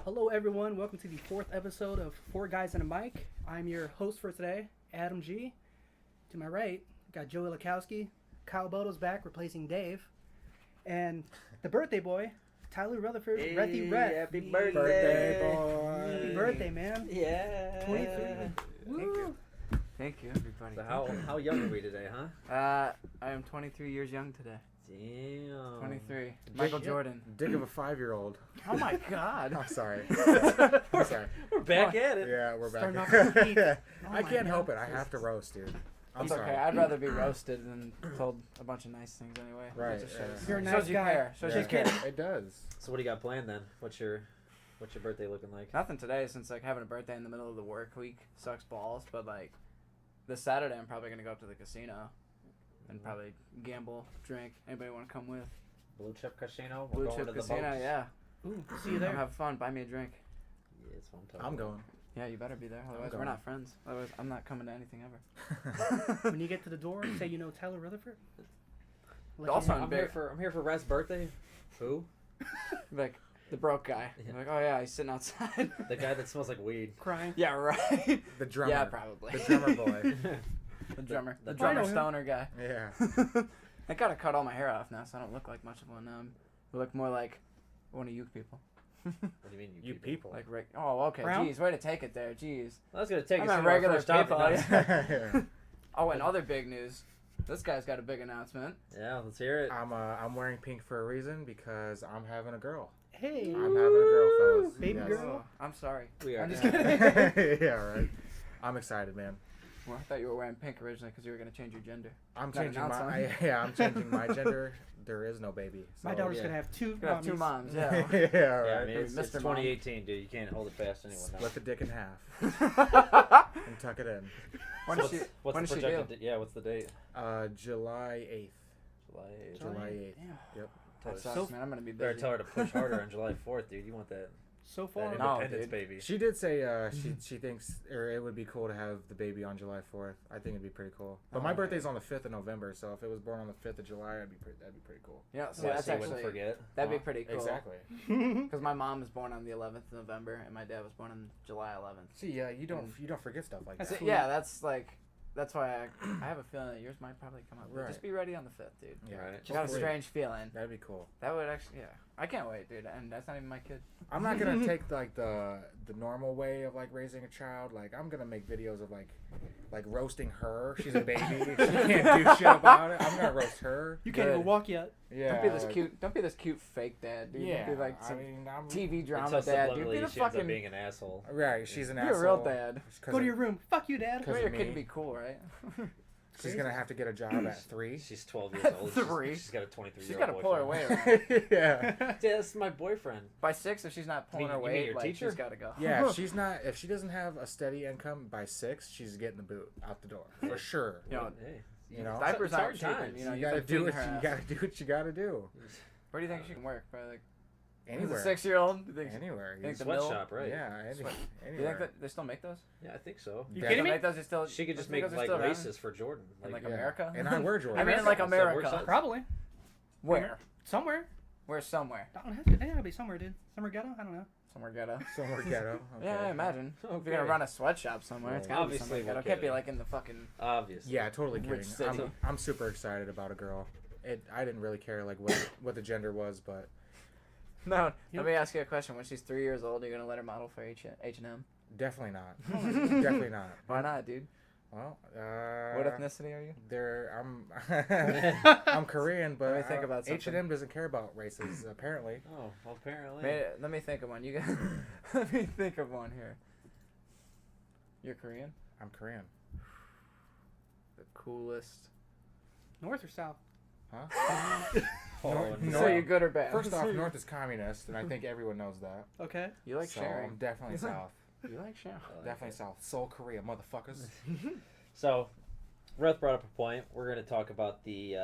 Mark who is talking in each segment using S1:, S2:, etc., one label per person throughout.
S1: Hello, everyone. Welcome to the fourth episode of Four Guys and a Mic. I'm your host for today, Adam G. To my right, got Joey Lakowski. Kyle Bodo's back, replacing Dave. And the birthday boy, Tyler Rutherford.
S2: Hey,
S1: Rethy Reth.
S2: happy birthday,
S3: boy.
S1: Happy birthday, man.
S2: Yeah.
S1: 23. Woo.
S3: Thank you, everybody.
S2: So how young are we today, huh?
S3: I am 23 years young today.
S2: Damn.
S3: 23. Michael Jordan.
S4: Dick of a 5-year-old.
S3: Oh my God.
S4: I'm sorry. I'm sorry.
S2: We're back at it.
S4: Yeah, we're
S1: Starting
S4: back.
S1: off with heat.
S4: I
S3: my
S4: can't
S3: God.
S4: help it. I have to roast, dude. I'm
S3: It's
S4: sorry.
S3: okay. I'd rather be roasted than told a bunch of nice things anyway.
S4: Right,
S3: It just
S4: yeah.
S3: shows,
S1: You're a
S3: shows
S1: nice
S3: you
S1: guy.
S3: care. Shows
S4: Yeah,
S3: you care.
S4: it does.
S2: So what do you got planned then? What's your birthday looking like?
S3: Nothing today since like having a birthday in the middle of the work week sucks balls. But like this Saturday, I'm probably gonna go up to the casino and probably gamble, drink. Anybody want to come with?
S2: Blue Chip Casino.
S3: Blue
S2: going
S3: Chip
S2: to the
S3: Casino,
S2: boats.
S3: yeah.
S1: Ooh, see you
S3: Come
S1: there.
S3: have fun. Buy me a drink.
S2: Yeah, that's what I'm talking
S4: I'm
S2: about.
S4: going.
S3: Yeah, you better be there. Otherwise, we're
S4: going.
S3: not friends. Otherwise, I'm not coming to anything ever.
S1: When you get to the door, say you know Tyler Rutherford. Let
S3: Also,
S1: you know.
S2: I'm here for Red's birthday. Who?
S3: Like the broke guy.
S2: Yeah.
S3: Like, oh yeah, he's sitting outside.
S2: The guy that smells like weed.
S1: crying.
S3: Yeah, right.
S4: The drummer.
S3: Yeah, probably.
S4: The drummer boy.
S3: The drummer.
S2: the
S3: The drummer
S1: I know him.
S3: stoner guy.
S4: Yeah.
S3: I gotta cut all my hair off now, so I don't look like much of one. I look more like one of you people.
S2: What do you mean,
S4: You people.
S3: Like Rick. Oh, okay.
S1: Brown?
S3: Jeez, way to take it there. Jeez.
S2: Well, that's gonna take
S3: I'm
S2: us
S3: a
S2: to our
S3: regular
S2: first topic.
S3: people,
S2: now.
S3: yeah.
S4: Yeah.
S3: Oh, and other big news. This guy's got a big announcement.
S2: Yeah, let's hear it.
S4: I'm wearing pink for a reason because I'm having a girl.
S1: Hey.
S4: I'm having a girl, fellas.
S1: Baby
S4: Yes.
S1: girl.
S3: Oh, I'm sorry.
S2: We are.
S3: I'm just
S2: Yeah.
S3: kidding.
S4: Yeah, right. I'm excited, man.
S3: Well, I thought you were wearing pink originally because you were gonna change your gender.
S4: I'm
S3: Not
S4: changing
S3: announce
S4: my
S3: something.
S4: I'm changing my gender. There is no baby.
S1: My
S4: so-
S1: daughter's
S2: yeah.
S1: going to have two
S3: You could have two
S1: mommies.
S3: moms.
S4: Yeah,
S3: Yeah.
S4: yeah,
S2: Yeah,
S4: right.
S2: I mean, it's
S3: Mr. Mom.
S2: 2018, dude. You can't hold it past anyone now.
S4: Split the dick in half and tuck it in.
S3: When
S2: So
S3: does she?
S2: what's
S3: when
S2: the
S3: does she
S2: projected? Yeah, what's the date?
S4: July 8th. July 8th.
S3: Damn.
S4: Yep.
S3: That sucks,
S1: So-
S3: man. I'm gonna be
S2: Better
S3: busy.
S2: tell her to push harder on July 4th, dude. You want that
S1: So far,
S3: No,
S2: independence
S3: dude.
S2: baby.
S4: She did say she thinks or it would be cool to have the baby on July 4th. I think it'd be pretty cool. But my
S3: Oh,
S4: birthday's on the 5th of November, so if it was born on the 5th of July, that'd be pretty cool.
S3: Yeah, so
S2: Well,
S3: that's
S2: so you wouldn't
S3: actually
S2: forget.
S3: that'd be pretty cool.
S4: Exactly.
S3: Because my mom was born on the 11th of November, and my dad was born on July 11th.
S4: See, yeah, you don't forget stuff like
S1: That's
S4: that.
S1: it.
S3: Yeah, that's why I have a feeling that yours might probably come out.
S4: Right.
S3: Just be ready on the 5th, dude.
S4: Yeah,
S2: Right.
S3: I got a
S4: hopefully.
S3: strange feeling.
S4: That'd be cool.
S3: That would actually, yeah. I can't wait, dude. And that's not even my kid.
S4: I'm not gonna take like the normal way of like raising a child. Like I'm gonna make videos of like roasting her. She's a baby. She can't do shit about it. I'm gonna roast her.
S1: you can't even
S3: Good.
S1: walk yet.
S4: Yeah.
S3: Don't be this
S4: like-
S3: cute. Don't be this cute fake dad, dude.
S4: Yeah.
S3: Be like
S4: I
S3: some
S4: mean, I'm
S3: TV drama
S2: Until
S3: dad, dude.
S2: subliminally
S3: Be the
S2: she ends up
S3: fucking.
S2: being an asshole.
S4: right. She's an
S3: Be
S4: asshole.
S3: a real dad.
S4: 'Cause
S1: Go to
S4: of-
S1: your room. Fuck you, Dad.
S4: Because
S3: Your
S4: of
S3: kid
S4: me.
S3: be cool, right?
S4: She's gonna have to get a job at 3.
S2: She's 12 years old.
S3: Three.
S2: She's got a 23-year-old
S3: She's got to
S2: boyfriend.
S3: pull her weight.
S4: Yeah.
S2: Yeah, that's my boyfriend.
S3: By 6, if she's not pulling
S2: You
S3: her
S2: mean
S3: weight,
S2: your
S3: like
S2: teacher?
S3: she's got to go.
S4: Yeah, if she doesn't have a steady income by 6, she's getting the boot out the door for sure.
S3: You know,
S2: Hey,
S4: You know,
S3: diapers
S2: it's
S3: aren't
S2: hard
S3: cheap,
S2: times.
S3: you know.
S4: you
S3: you've
S4: gotta
S3: been
S4: do
S3: feeding
S4: what
S3: her
S4: you
S3: ass.
S4: gotta do. What you gotta do.
S3: Where do you think she can work? Probably like
S4: Anywhere.
S3: as a 6-year-old. You think?
S4: Anywhere.
S3: Think the
S2: Sweatshop, right?
S4: Yeah.
S3: Sweat- You
S4: Anywhere.
S3: think that they still make those?
S2: Yeah, I think so.
S1: You
S4: Yeah.
S1: kidding me?
S3: Make those are still.
S2: She could just
S3: those
S2: make
S3: are
S2: like
S3: still around
S2: laces for Jordan.
S3: in like
S4: Yeah.
S3: America.
S4: And I wear Jordan.
S3: I mean, in like
S2: So
S3: America.
S2: works out.
S1: Probably.
S3: Where?
S1: Somewhere.
S3: Where somewhere?
S1: I don't have to. It gotta be somewhere, dude. Somewhere ghetto? I don't know.
S3: Somewhere ghetto.
S4: Somewhere ghetto. Okay.
S3: Yeah, I imagine. If
S2: Okay.
S3: you're gonna run a sweatshop somewhere, it's
S4: Well,
S3: gotta be
S2: obviously
S3: somewhere
S2: we're
S3: ghetto. It can't be
S2: kidding.
S3: like in the fucking.
S2: Obviously.
S4: Yeah, totally
S3: Rich
S4: kidding.
S3: city.
S4: I'm super excited about a girl. I didn't really care like what the gender was, but
S3: No.
S1: Yep.
S3: Let me ask you a question. When she's 3 years old, are you gonna let her model for H&M?
S4: definitely not. Definitely not.
S3: Why not, dude?
S4: Well,
S3: What ethnicity are you?
S4: I'm Korean, but
S3: Let me think about something.
S4: H&M doesn't care about races apparently.
S2: Oh, well, apparently.
S3: Let me think of one. You guys. Let me think of one here. You're Korean.
S4: I'm Korean.
S3: The coolest.
S1: North or south?
S4: Huh?
S2: Oh,
S4: North-
S2: no.
S3: So you're good or bad?
S4: First off, North is communist, and I think everyone knows that.
S1: Okay.
S3: You like
S4: so
S3: sharing.
S4: I'm definitely South.
S3: You like sharing.
S2: I like
S4: Definitely
S2: it.
S4: South. Seoul, Korea, motherfuckers.
S2: So, Ruth brought up a point. We're going to talk about the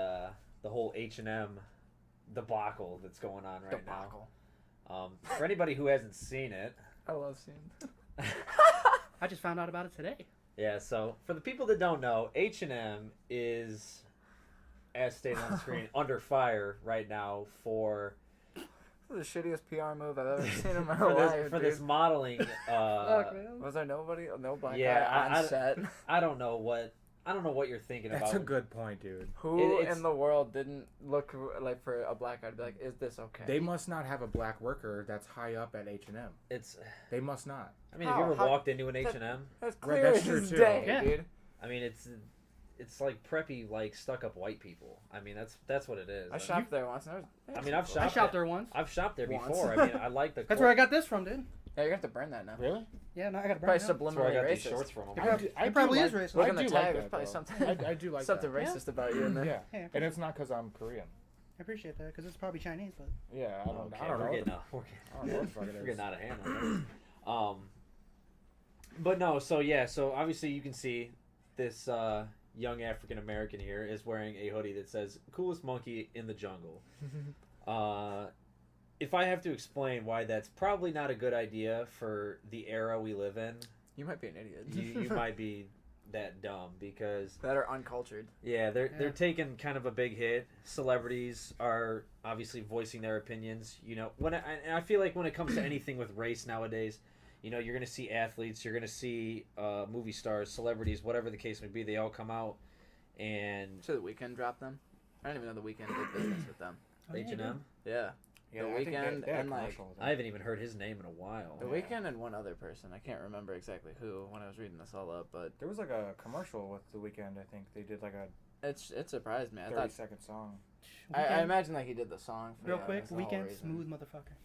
S2: whole H&M debacle that's going on right
S3: Debacle.
S2: now. For anybody who hasn't seen it,
S3: I love seeing.
S1: I just found out about it today.
S2: yeah. So for the people that don't know, H&M is, as stated on the screen, under fire right now for
S3: The shittiest PR move I've ever seen in my
S2: for
S3: life.
S2: this, for
S3: dude.
S2: this modeling.
S1: Fuck, man.
S3: Was there no black
S2: Yeah,
S3: guy on set?
S2: I don't know what you're thinking
S4: That's
S2: about.
S4: a good point, dude.
S3: Who
S2: It's-
S3: in the world didn't look like for a black guy to be like, is this okay?
S4: They must not have a black worker that's high up at H&M.
S2: It's.
S4: They must not.
S2: I mean, have you ever
S3: How-
S2: walked into an H&M?
S3: That's
S4: Right,
S3: clear
S4: that's
S3: as
S4: true, too.
S3: day,
S1: Yeah.
S3: dude.
S2: I mean, it's like preppy, like stuck up white people. I mean, that's what it is.
S3: I shopped there once. And
S2: I mean, I've
S1: I
S2: shopped
S1: shopped there once.
S2: I've shopped there
S3: Once.
S2: before. I mean, I like the.
S1: That's where I got this from, dude.
S3: Yeah, you're gonna have to burn that now.
S4: Really?
S1: Yeah, no, I got to
S3: Probably
S1: burn it.
S2: That's where I
S3: subliminally
S2: got these
S3: racist.
S2: shorts from.
S1: It probably- it probably is racist.
S3: Look
S4: I
S3: on the
S4: do
S3: tag.
S4: like
S3: There's
S4: that,
S3: probably
S4: though.
S3: something.
S4: I do like
S3: something
S4: that.
S3: racist about you in there.
S4: Yeah.
S1: Hey,
S4: And it's not because I'm Korean.
S1: I appreciate that because it's probably Chinese, but
S4: Yeah, I don't,
S2: Okay,
S4: I don't
S2: we're
S4: know.
S2: getting out.
S4: I don't know what the fuck it
S2: We're
S4: is.
S2: getting out of hand on this. But no, so obviously you can see this young African American here is wearing a hoodie that says "Coolest monkey in the jungle." If I have to explain why that's probably not a good idea for the era we live in,
S3: You might be an idiot.
S2: you might be that dumb because
S3: that are uncultured.
S2: they're
S1: Yeah.
S2: taking kind of a big hit. Celebrities are obviously voicing their opinions. You know, and I feel like when it comes to anything with race nowadays, you know, you're gonna see athletes, you're gonna see movie stars, celebrities, whatever the case may be. They all come out and
S3: So the weekend dropped them. I didn't even know the weekend did business with them.
S1: Oh, yeah,
S2: H&M.
S3: Yeah,
S4: Yeah,
S3: The
S4: I think
S3: Weeknd
S4: they had a
S3: and, like,
S4: commercial with
S2: I haven't even heard his name in a while.
S3: the
S4: Yeah.
S3: weekend and one other person. I can't remember exactly who when I was reading this all up, but
S4: There was like a commercial with The Weeknd. I think they did like a
S3: it surprised me. I
S4: 30-second song.
S3: I
S1: Weeknd,
S3: imagine like he did the song. For
S1: real
S3: the
S1: quick,
S3: whole
S1: Weekend,
S3: reason.
S1: smooth motherfucker.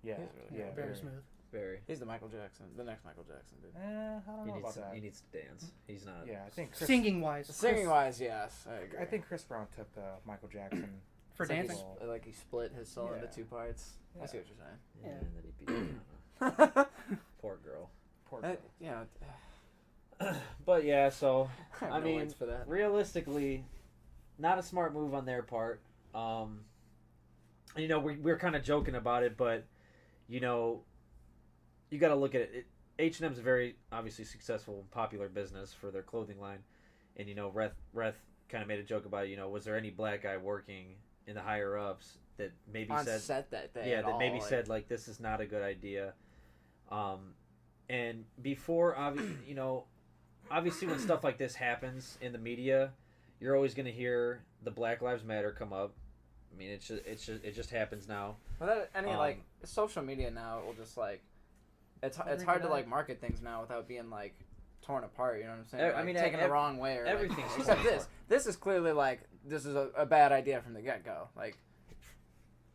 S4: Yeah,
S3: He's really
S4: yeah,
S3: good.
S1: Very smooth.
S2: Very.
S3: He's the Michael Jackson, the next Michael Jackson, dude.
S4: I don't know about that.
S2: He needs to dance. He's not.
S4: Yeah, I think Chris,
S1: Singing wise,
S3: Singing wise, yes, I agree.
S4: I think Chris Brown took the Michael Jackson.
S1: for
S3: It's like
S1: dancing.
S3: like he split his soul into
S4: Yeah.
S3: two parts. I
S4: Yeah.
S3: see what you're saying.
S2: Yeah,
S1: Yeah.
S2: and then he beat Rihanna. Poor girl.
S4: Poor girl.
S3: You know,
S2: But yeah, so
S3: I, have
S2: I
S3: no
S2: mean,
S3: words for that.
S2: realistically, not a smart move on their part. You know, we're kind of joking about it, but you know, you got to look at it. H&M's a very obviously successful and popular business for their clothing line, and you know, Reth kind of made a joke about it. You know, was there any black guy working in the higher ups that maybe
S3: On
S2: said
S3: set that day.
S2: yeah,
S3: at
S2: that maybe
S3: all, like,
S2: said like this is not a good idea. And before, you know, obviously when stuff like this happens in the media, you're always going to hear the Black Lives Matter come up. I mean, it just happens now.
S3: Without any
S2: Um,
S3: like social media now, it will just like it's
S1: Bring
S3: hard
S1: it
S3: to
S1: up.
S3: like market things now without being like torn apart. You know what I'm saying?
S2: I
S3: Like,
S2: mean,
S3: taken the wrong way or
S2: everything's
S3: like,
S2: torn
S3: except this.
S2: apart.
S3: This is clearly like this is a bad idea from the get go. Like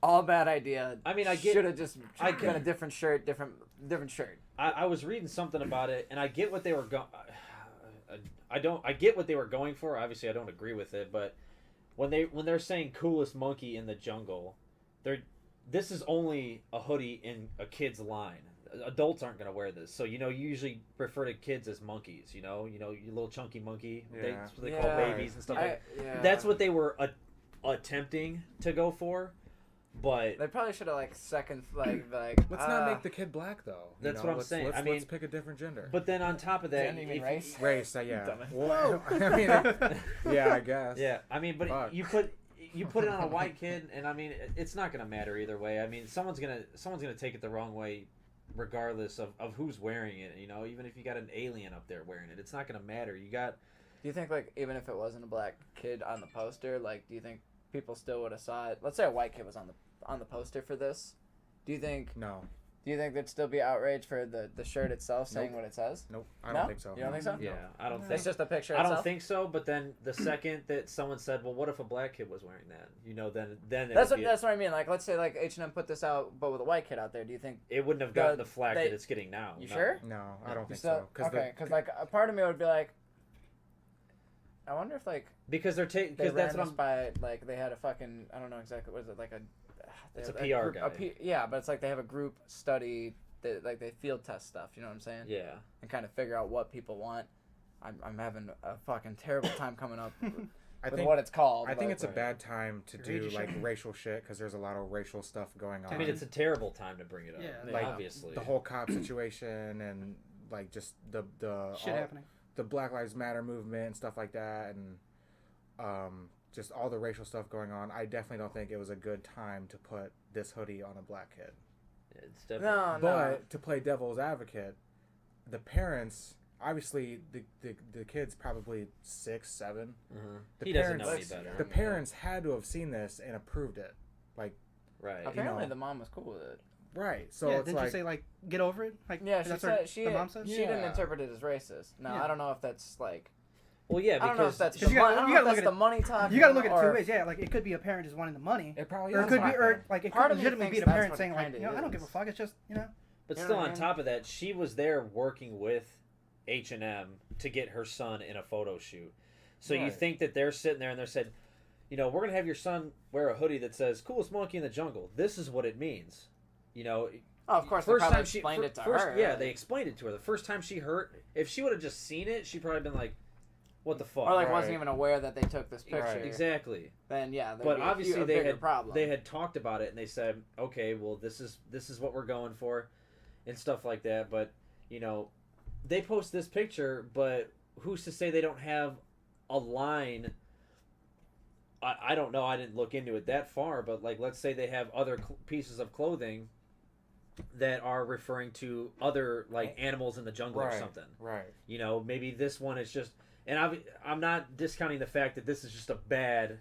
S3: all bad idea.
S2: I mean, I get-
S3: should have just
S2: I
S3: been
S2: get-
S3: a different shirt, different shirt.
S2: I was reading something about it, and I get what they were going. I get what they were going for. Obviously, I don't agree with it, but when they're saying coolest monkey in the jungle, this is only a hoodie in a kid's line. Adults aren't going to wear this, so you know you usually refer to kids as monkeys. You know, your little chunky monkey.
S4: Yeah.
S2: That's what they call
S3: Yeah.
S2: babies and stuff. Like
S3: Yeah.
S2: That's what they were attempting to go for, but
S3: They probably should have like
S4: Let's not make the kid black though. you
S2: That's
S4: know?
S2: what I'm
S4: Let's-
S2: saying.
S4: Let's,
S2: I mean-
S4: let's pick a different gender.
S2: but then on top of that,
S3: Gender, you mean
S2: if-
S3: race?
S4: Race, yeah.
S3: Dumbass.
S4: Well, I mean, yeah, I guess.
S2: Yeah, I mean, but
S4: Fuck.
S2: you put it on a white kid, and I mean, it's not gonna matter either way. I mean, someone's gonna take it the wrong way, regardless of who's wearing it. You know, even if you got an alien up there wearing it, it's not gonna matter. You got
S3: Do you think like even if it wasn't a black kid on the poster, like do you think people still would have saw it? Let's say a white kid was on the poster for this. Do you think
S4: No,
S3: there'd still be outrage for the shirt itself saying
S4: Nope.
S3: what it says?
S4: nope. I
S3: No?
S4: don't think so.
S3: You don't think so?
S2: yeah. I don't
S3: It's
S2: think
S3: just a picture
S2: I
S3: itself.
S2: don't think so. But then the second that someone said, "Well, what if a black kid was wearing that?" You know, then it
S3: That's
S2: would be-
S3: what I mean. Like let's say like H&M put this out, but with a white kid out there. Do you think?
S2: it wouldn't have gotten
S3: the-
S2: the flack
S3: they-
S2: that it's getting now.
S3: You
S2: No.
S3: sure?
S4: No, I don't
S3: You
S4: think
S3: still-
S4: so.
S3: okay, because like a part of me would be like, I wonder if like
S2: Because they're
S3: they
S2: because
S3: ran
S2: that's what
S3: this
S2: I'm.
S3: by like they had a fucking I don't know exactly what is it like a.
S2: It's a
S3: they
S2: PR
S3: group-
S2: guy.
S3: Yeah, but it's like they have a group study that like they field test stuff. You know what I'm saying?
S2: Yeah.
S3: And kind of figure out what people want. I'm having a fucking terrible time coming up
S4: I
S3: with
S4: think
S3: what it's called.
S4: I think
S3: but-
S4: it's a bad time to do
S1: Courageous
S4: like
S1: shit.
S4: racial shit because there's a lot of racial stuff going on.
S2: I mean, it's a terrible time to bring it up.
S1: Yeah.
S4: Like,
S2: obviously.
S4: the whole cop situation and like just the
S1: Shit happening.
S4: the Black Lives Matter movement and stuff like that, and just all the racial stuff going on, I definitely don't think it was a good time to put this hoodie on a black kid.
S2: It's definitely
S3: No,
S4: But to play devil's advocate, the parents, obviously the kid's probably 6, 7.
S2: Mhm.
S4: The
S2: He doesn't know
S4: parents-
S2: any better.
S4: The parents had to have seen this and approved it. Like,
S2: Right.
S3: Apparently,
S4: know.
S3: the mom was cool with it.
S4: right. So
S1: yeah,
S4: it's
S1: didn't
S4: like,
S1: you say like get over it? Like
S3: Yeah, she
S1: that's
S3: said
S1: what
S3: she
S1: the mom said.
S3: she didn't
S4: Yeah.
S3: interpret it as racist. Now
S1: Yeah.
S3: I don't know if that's like
S2: Well, yeah,
S3: I don't know if
S2: because
S3: that's
S1: You
S3: the
S1: gotta-
S3: money. I don't
S1: you
S3: know
S1: gotta
S3: if
S1: look
S3: that's
S1: at
S3: the money talking.
S1: You got to look at it
S3: or
S1: two
S3: if-
S1: ways. Yeah, like it could be a parent just wanting the money,
S4: it probably
S1: or
S4: is
S1: it could
S4: back
S1: be, or
S4: then.
S1: like it
S3: Part
S1: could
S3: of me
S1: legitimately be
S3: thinks
S1: the
S3: that's
S1: parent
S3: what
S1: saying like,
S3: kinda
S1: you know, I don't give a
S3: is.
S1: fuck. It's just
S2: but
S3: You know
S2: still,
S3: what I
S2: on
S3: mean?
S2: top of that, she was there working with H&M to get her son in a photo shoot. So you
S4: Right.
S2: think that they're sitting there and they're said, you know, we're gonna have your son wear a hoodie that says "Coolest monkey in the jungle." This is what it means. You know,
S3: Oh, of course, they probably explained it to her.
S2: Yeah, they explained it to her. The first time she heard, if she would have just seen it, she'd probably been like, "What the fuck?"
S3: or like
S4: Right.
S3: wasn't even aware that they took this picture.
S4: Right.
S2: Exactly.
S3: Then yeah, there'd
S2: But
S3: be
S2: obviously
S3: a
S2: they
S3: bigger
S2: had
S3: problem.
S2: they had talked about it and they said, okay, well this is what we're going for, and stuff like that. But you know, they post this picture, but who's to say they don't have a line? I don't know. I didn't look into it that far, but like let's say they have other pieces of clothing that are referring to other like animals in the jungle or
S4: Right.
S2: something.
S4: Right.
S2: You know, maybe this one is just, and I'm not discounting the fact that this is just a bad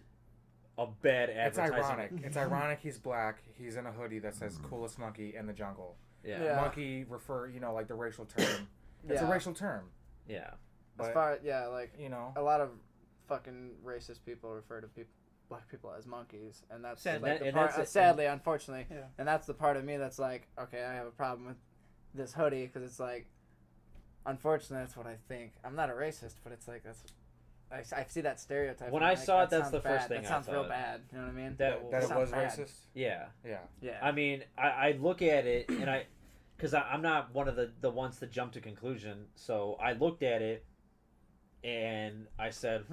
S4: It's
S2: advertising.
S4: ironic. It's ironic he's black. He's in a hoodie that says "coolest monkey in the jungle."
S2: Yeah.
S3: Yeah.
S4: Monkey refer, like the racial term. It's a
S3: Yeah.
S4: racial term.
S2: Yeah.
S3: as
S4: But,
S3: far like
S4: you know,
S3: a lot of fucking racist people refer to black people as monkeys, and that's
S1: Sadly.
S3: like the
S2: And
S3: part.
S2: that's it.
S3: Sadly, unfortunately,
S1: Yeah.
S3: and that's the part of me that's like, okay, I have a problem with this hoodie because it's like, unfortunately, that's what I think. I'm not a racist, but it's like I see that stereotype.
S2: When
S3: and I'm
S2: I
S3: like,
S2: saw it,
S3: that
S2: that's the
S3: sounds
S2: first
S3: bad.
S2: thing
S3: That
S2: I
S3: sounds real
S2: thought.
S3: bad. You know what I mean?
S2: That
S4: that it
S3: sounds
S4: was
S3: bad.
S4: racist.
S2: Yeah.
S4: Yeah.
S3: Yeah.
S2: I mean, I look at it and because I'm not one of the ones to jump to conclusion. So I looked at it and I said,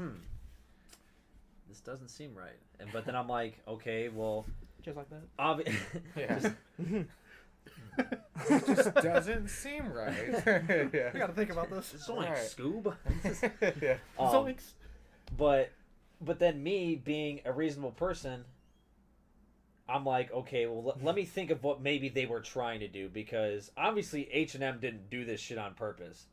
S2: this doesn't seem right. But then I'm like, okay, well,
S1: just like that.
S4: Yeah. It just doesn't seem right.
S1: I
S4: yeah.
S1: gotta think about this.
S2: This is only
S4: Right.
S2: Scoob.
S4: yeah.
S1: Zoinks.
S2: But then me being a reasonable person, I'm like, okay, well, let me think of what maybe they were trying to do, because obviously H&M didn't do this shit on purpose.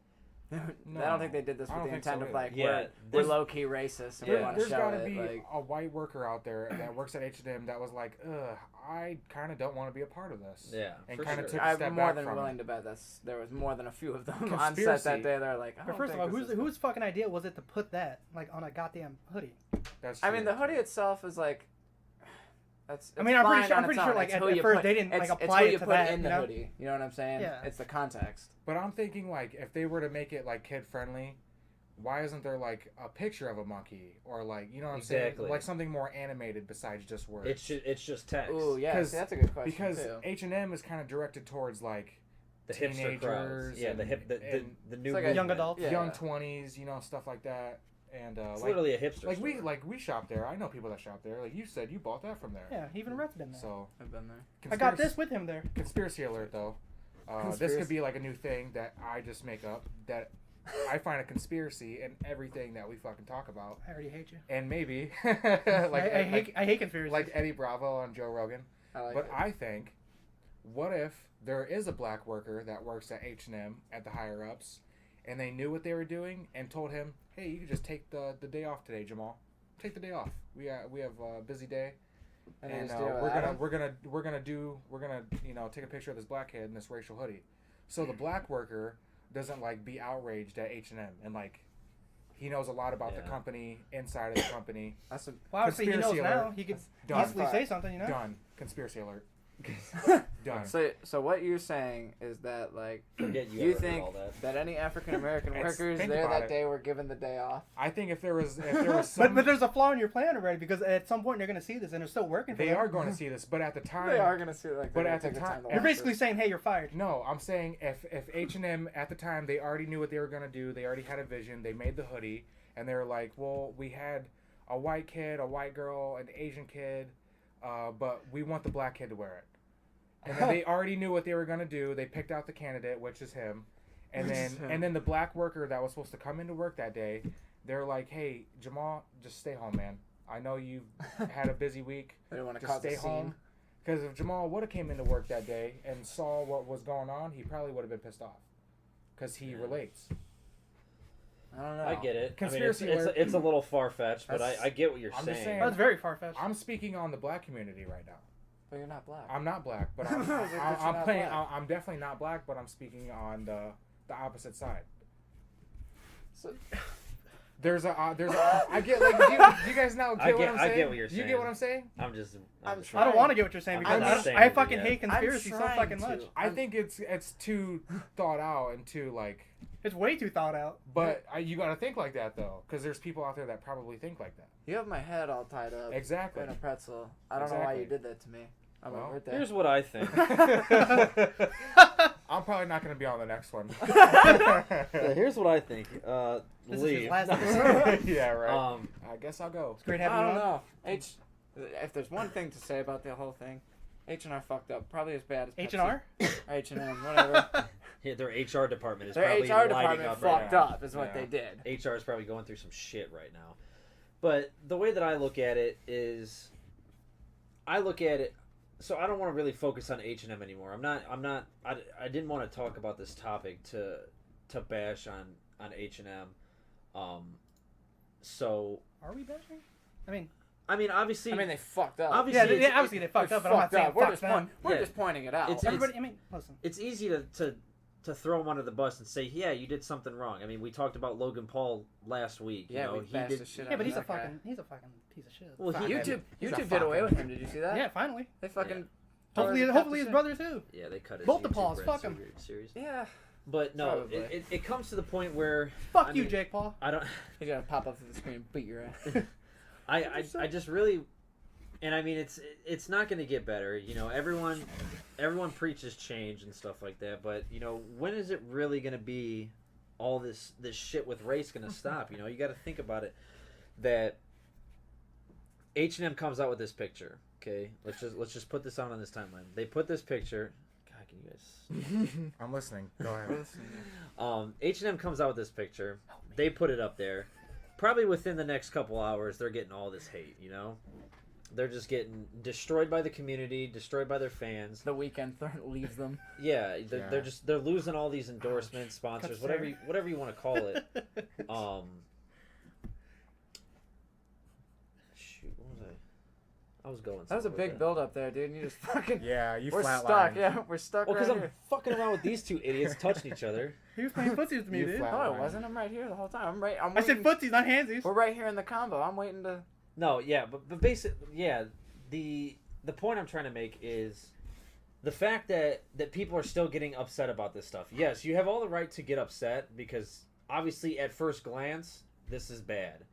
S3: I don't think they did this
S4: I
S3: with
S4: don't
S3: the
S4: think so
S3: intent of
S4: either.
S3: like
S2: Yeah,
S3: we're
S2: there's-
S3: low key racist and we
S2: Yeah.
S3: want to
S4: There's
S3: show
S4: got to
S3: it.
S4: be
S3: Like,
S4: a white worker out there that works at H&M that was like, ugh, I kind of don't want to be a part of this.
S2: Yeah,
S4: And
S2: for
S4: kind of
S2: sure.
S4: took a step
S3: I'm more
S4: back
S3: than
S4: from
S3: willing
S4: it.
S3: to bet there was more than a few of them on set
S4: Conspiracy.
S3: that day. They're like, I
S1: But
S3: don't
S1: first of
S3: think
S1: all,
S3: this is-
S1: whose fucking idea was it to put that like on a goddamn hoodie?
S4: That's
S3: I
S4: true.
S3: mean, the hoodie itself is like. That's.
S1: I mean, I'm pretty
S3: fine
S1: sure-
S3: on
S1: I'm pretty
S3: its
S1: sure,
S3: own.
S1: like,
S3: It's
S1: at
S3: who you
S1: first
S3: put-
S1: they didn't, like,
S3: it's
S1: apply
S3: who
S1: it
S3: you
S1: to
S3: put
S1: that,
S3: in the
S1: you know?
S3: hoodie. You know what I'm saying?
S1: Yeah.
S3: It's the context.
S4: But I'm thinking, like, if they were to make it, like, kid-friendly, why isn't there, like, a picture of a monkey? Or, like, you know what I'm
S2: Exactly.
S4: saying? Like, something more animated besides just words.
S2: It's just text.
S3: Ooh, yeah.
S4: 'Cause-
S3: See, that's a good question
S4: Because
S3: too.
S4: H&M is kind of directed towards, like,
S2: the hipster crowds.
S4: teenagers
S2: Yeah, the
S4: and-
S2: hip, the
S4: and
S2: the new
S3: like a
S2: movement.
S1: young adults.
S3: Yeah.
S4: young 20s, stuff like that. And,
S2: It's
S4: like,
S2: literally a hipster.
S4: like
S2: store.
S4: we shop there. I know people that shop there. Like you said, you bought that from there.
S1: Yeah, even Rhett's been there.
S4: So
S3: I've been there.
S1: I got this with him there.
S4: Conspiracy alert, though. This
S3: Conspiracy.
S4: could be like a new thing that I just make up. That I find a conspiracy in everything that we fucking talk about,
S1: I already hate you.
S4: and maybe
S1: I hate conspiracies.
S4: like Eddie Bravo on Joe Rogan.
S3: I like
S4: But
S3: it.
S4: I think, what if there is a black worker that works at H&M at the higher ups, and they knew what they were doing and told him, "Hey, you can just take the day off today, Jamal. Take the day off. We have a busy day,
S3: And
S4: and
S3: they just do it
S4: we're
S3: without
S4: gonna
S3: him?
S4: we're gonna take a picture of this black kid in this racial hoodie." So the black worker doesn't like be outraged at H&M, and like he knows a lot about the
S2: Yeah.
S4: company, inside of the company.
S3: That's a,
S1: well, obviously he knows
S4: conspiracy
S1: now.
S4: alert.
S1: He could
S4: Done.
S1: easily say something, you know.
S4: Done. Conspiracy alert. Done.
S3: so what you're saying is that like
S2: Forget you
S3: you
S2: ever heard
S3: think
S2: all that.
S3: that any African American
S4: It's-
S3: workers
S4: think
S3: there
S4: about
S3: that
S4: it.
S3: day were given the day off?
S4: I think if there was some,
S1: But there's a flaw in your plan already because at some point they're going to see this and it's still working for
S4: they
S1: them.
S4: are going to see this, but at the time,
S3: They are gonna see like.
S4: But
S3: they're
S4: at
S3: gonna
S4: the
S3: take
S4: time-
S3: to
S1: You're
S3: watch
S1: basically
S3: this.
S1: saying, hey, you're fired.
S4: No, I'm saying if H&M at the time they already knew what they were gonna do, they already had a vision, they made the hoodie, and they were like, well, we had a white kid, a white girl, an Asian kid, but we want the black kid to wear it. And then they already knew what they were gonna do. They picked out the candidate, which is him, and
S3: Which
S4: then
S3: is him.
S4: and then the black worker that was supposed to come into work that day, they're like, hey, Jamal, just stay home, man. I know you've had a busy week.
S3: They don't want to
S4: Just
S3: cause
S4: stay
S3: a scene.
S4: home. Because if Jamal would have came into work that day and saw what was going on, he probably would have been pissed off. Because he relates.
S3: I don't know.
S2: I get it.
S4: Conspiracy
S2: I mean,
S4: alert.
S2: it's a little far fetched, but
S3: That's-
S2: I get what you're
S4: I'm just
S2: saying.
S4: saying.
S1: That's very far fetched.
S4: I'm speaking on the black community right now.
S3: But you're not black.
S4: I'm not black, but
S3: I was like, but you're
S4: I'm
S3: not
S4: playing.
S3: black.
S4: I'm definitely not black, but I'm speaking on the opposite side.
S3: So,
S4: There's a I get like do you guys now get what I'm saying?
S2: I get what you're
S4: You
S2: saying.
S4: get what I'm saying?
S2: I'm just
S3: I'm
S2: just
S1: I don't
S3: trying.
S1: want to get what you're saying
S2: I'm
S1: because
S2: not saying
S1: I
S2: it
S1: fucking
S2: yet.
S1: hate conspiracy so
S3: trying
S1: fucking
S3: to.
S1: much.
S4: I think it's too thought out and too like.
S1: It's way too thought out.
S4: But you got to think like that though, because there's people out there that probably think like that.
S3: you have my head all tied up
S4: Exactly.
S3: in a pretzel. I don't know why
S4: Exactly.
S3: you did that to me. I'm
S4: Well,
S3: right there.
S2: Here's what I think.
S4: I'm probably not going to be on the next one.
S2: So here's what I think.
S1: This is
S2: Lee.
S1: his last episode.
S4: Yeah, right.
S2: Um,
S4: I guess I'll go.
S1: It's great having
S3: I
S1: you
S3: don't
S1: on.
S3: know. If there's one thing to say about the whole thing, H&R fucked up. Probably as bad as
S1: H&R?
S3: H&M, whatever.
S2: yeah, their HR department is
S3: Their
S2: probably
S3: HR
S2: lighting
S3: department
S2: up right
S3: fucked
S2: now.
S3: up is what
S4: Yeah.
S3: they did.
S2: HR is probably going through some shit right now. But the way that I look at it is, I look at it. So I don't want to really focus on H&M anymore. I didn't want to talk about this topic to bash on H&M. So
S1: Are we bashing?
S2: I mean, obviously,
S3: They fucked up.
S2: obviously,
S1: Yeah,
S2: it's-
S1: obviously they fucked up, but I'm not saying
S3: We're
S1: fuck
S3: just
S1: them.
S3: we're
S2: Yeah.
S3: just pointing it out.
S2: It's-
S1: Everybody, listen.
S2: it's easy to throw them under the bus and say, yeah, you did something wrong. I mean, we talked about Logan Paul last week.
S3: yeah,
S2: you know,
S3: we
S2: he
S3: bashed
S2: did.
S3: the shit out
S1: Yeah, but
S3: of
S1: he's a
S3: that guy.
S1: fucking piece of shit.
S2: Well, he-
S3: YouTube
S4: He's a
S3: YouTube did away
S4: fucking-
S3: with him. Did you see that?
S1: Yeah, finally.
S3: They fucking.
S1: Hopefully his brother too.
S2: Yeah, they cut his
S1: Both the
S2: YouTube
S1: Pauls,
S2: Red
S1: fuck 'em.
S2: series.
S3: Yeah.
S2: But no,
S3: Probably.
S2: it comes to the point where
S1: Fuck
S2: I
S1: you,
S2: mean,
S1: Jake Paul.
S2: I don't.
S3: He's gonna pop up through the screen and beat your ass.
S2: I just really, and I mean it's not going to get better. You know, everyone preaches change and stuff like that, but you know, when is it really going to be all this shit with race going to stop? You know, you got to think about it. That H&M comes out with this picture. Okay, let's just put this on this timeline. They put this picture. God, can you guys?
S4: I'm listening. Go ahead.
S2: H&M comes out with this picture. They put it up there. Probably within the next couple hours, they're getting all this hate. You know, they're just getting destroyed by the community, destroyed by their fans.
S3: The weekend leaves them.
S2: Yeah, they're
S4: Yeah.
S2: they're losing all these endorsements, sponsors,
S1: Cuts
S2: whatever
S1: there.
S2: whatever you want to call it. Shoot, what was I was going.
S3: That was a
S2: somewhere
S3: big
S2: with
S3: build up there, dude. You just fucking.
S4: Yeah, you
S3: We're
S4: flatlined.
S3: stuck. Yeah, we're stuck
S2: Well,
S3: right
S2: because I'm
S3: here.
S2: fucking around with these two idiots touching each other.
S1: He was playing footsies with me,
S4: You
S1: dude.
S4: flat-
S3: No, it wasn't. I'm right here the whole time. I'm
S1: I said
S3: waiting.
S1: footsies, not handsies.
S3: We're right here in the combo. I'm waiting to.
S2: No, yeah, but basically, yeah, the point I'm trying to make is the fact that people are still getting upset about this stuff. Yes, you have all the right to get upset because obviously at first glance this is bad.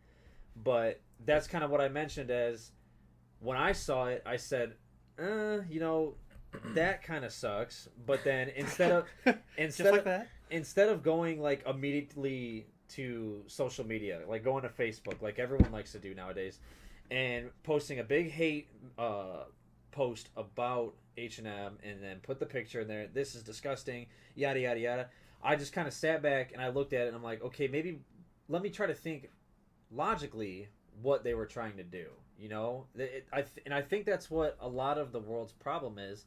S2: But that's kind of what I mentioned as when I saw it, I said, you know, that kind of sucks. But then instead of
S1: Just like that.
S2: instead of going like immediately to social media, like going to Facebook, like everyone likes to do nowadays, and posting a big hate post about H&M and then put the picture in there, this is disgusting, yada yada yada. I just kind of sat back and I looked at it and I'm like, okay, maybe let me try to think logically what they were trying to do. You know, I think that's what a lot of the world's problem is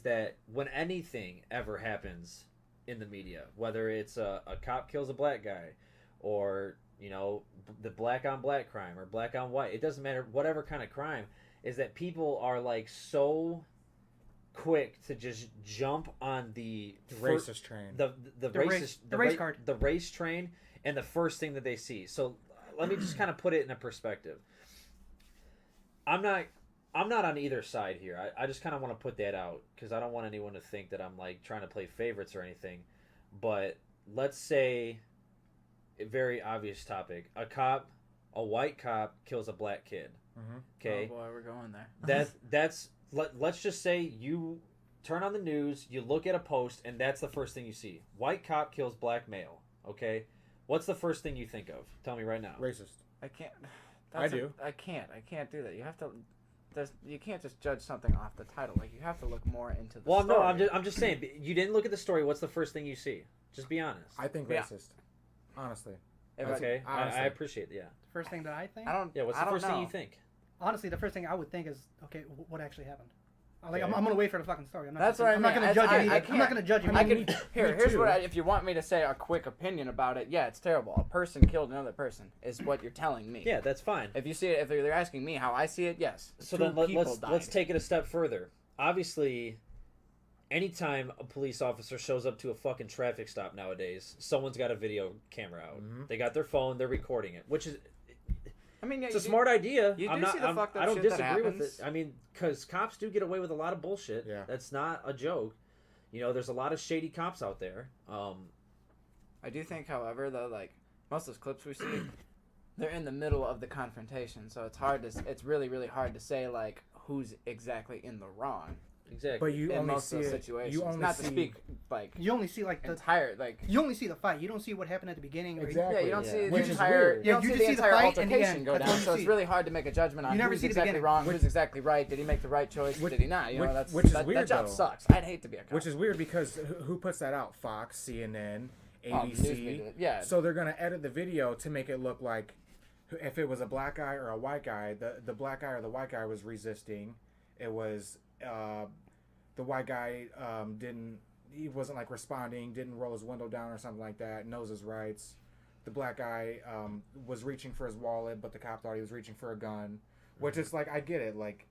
S2: that when anything ever happens in the media, whether it's a cop kills a black guy or, you know, the black on black crime or black on white, it doesn't matter, whatever kind of crime, is that people are like so quick to just jump on the
S4: Racist train.
S2: the
S1: race-
S2: racist
S1: the race card.
S2: the race train and the first thing that they see. So let me just kind of put it in a perspective. I'm not on either side here. I just kind of want to put that out because I don't want anyone to think that I'm like trying to play favorites or anything. But let's say a very obvious topic: a white cop kills a black kid.
S4: Mm-hmm.
S2: Okay,
S3: Oh boy, we're going there.
S2: let's just say you turn on the news, you look at a post, and that's the first thing you see: white cop kills black male. Okay, what's the first thing you think of? Tell me right now.
S4: Racist.
S3: I can't.
S4: I do.
S3: I can't do that. You have to. You can't just judge something off the title. Like you have to look more into the
S2: Well,
S3: story.
S2: no, I'm just saying. You didn't look at the story. What's the first thing you see? Just be honest.
S4: I think
S3: Yeah.
S4: racist. Honestly.
S3: If
S2: Okay, I
S4: honestly.
S2: appreciate it. Yeah.
S1: First thing that I think.
S3: I don't.
S2: Yeah. What's
S3: I
S2: the
S3: don't
S2: first thing
S3: know.
S2: you think?
S1: Honestly, the first thing I would think is, okay, what actually happened? Like,
S2: Okay.
S1: I'm gonna wait for the fucking story. I'm not
S3: That's
S1: gonna,
S3: what I
S1: I'm not
S3: mean.
S1: gonna judge
S3: I
S1: you. I'm
S3: can't-
S1: not gonna judge you.
S3: I
S4: Me
S3: can here's
S4: too.
S3: what if you want me to say a quick opinion about it. Yeah, it's terrible. A person killed another person is what you're telling me.
S2: Yeah, that's fine.
S3: If you see it, if they're asking me how I see it, yes.
S2: So
S3: two
S2: then
S3: people
S2: let's
S3: died.
S2: take it a step further. Obviously, anytime a police officer shows up to a fucking traffic stop nowadays, someone's got a video camera out.
S4: Mhm.
S2: They got their phone, they're recording it, which is
S3: I mean, yeah,
S2: it's a
S3: you do-
S2: smart idea.
S3: you
S2: I'm
S3: do
S2: not.
S3: see the fucked up
S2: I don't
S3: shit that
S2: disagree with
S3: happens.
S2: it. I mean, because cops do get away with a lot of bullshit.
S4: Yeah.
S2: That's not a joke. You know, there's a lot of shady cops out there.
S3: I do think, however, though, like most of those clips we see, they're in the middle of the confrontation, so it's hard to. It's really, really hard to say like who's exactly in the wrong
S2: Exactly.
S4: But you
S3: in
S4: only
S3: most
S4: see
S3: of those
S4: it.
S3: situations.
S4: You only
S3: Not
S4: see,
S3: to speak like
S1: You only see like the.
S3: entire like.
S1: You only see the fight. You don't see what happened at the beginning. Or
S4: Exactly.
S3: Yeah, you don't
S2: Yeah.
S3: see the
S4: Which is
S3: entire.
S4: weird.
S3: You
S1: Yeah,
S3: don't
S1: you
S3: see
S1: just
S3: the
S1: see the
S3: entire
S1: fight and the
S3: altercation
S1: end.
S3: go
S1: That's
S3: down,
S1: all you
S3: so it's
S1: see.
S3: really hard to make a judgment on
S1: You never
S3: who's
S1: see the
S3: exactly
S1: beginning.
S3: wrong,
S4: Which-
S3: who's exactly right. Did he make the right choice?
S4: Which-
S3: Did he not? You know, that's
S4: which is
S3: that,
S4: weird,
S3: that job
S4: though.
S3: sucks. I'd hate to be a cop.
S4: Which is weird because who puts that out? Fox, CNN,
S3: Oh, news
S4: ABC.
S3: media. Yeah.
S4: So they're gonna edit the video to make it look like if it was a black guy or a white guy, the black guy or the white guy was resisting. It was the white guy he wasn't like responding, didn't roll his window down or something like that, knows his rights. The black guy was reaching for his wallet, but the cop thought he was reaching for a gun. Which is like, I get it. Like,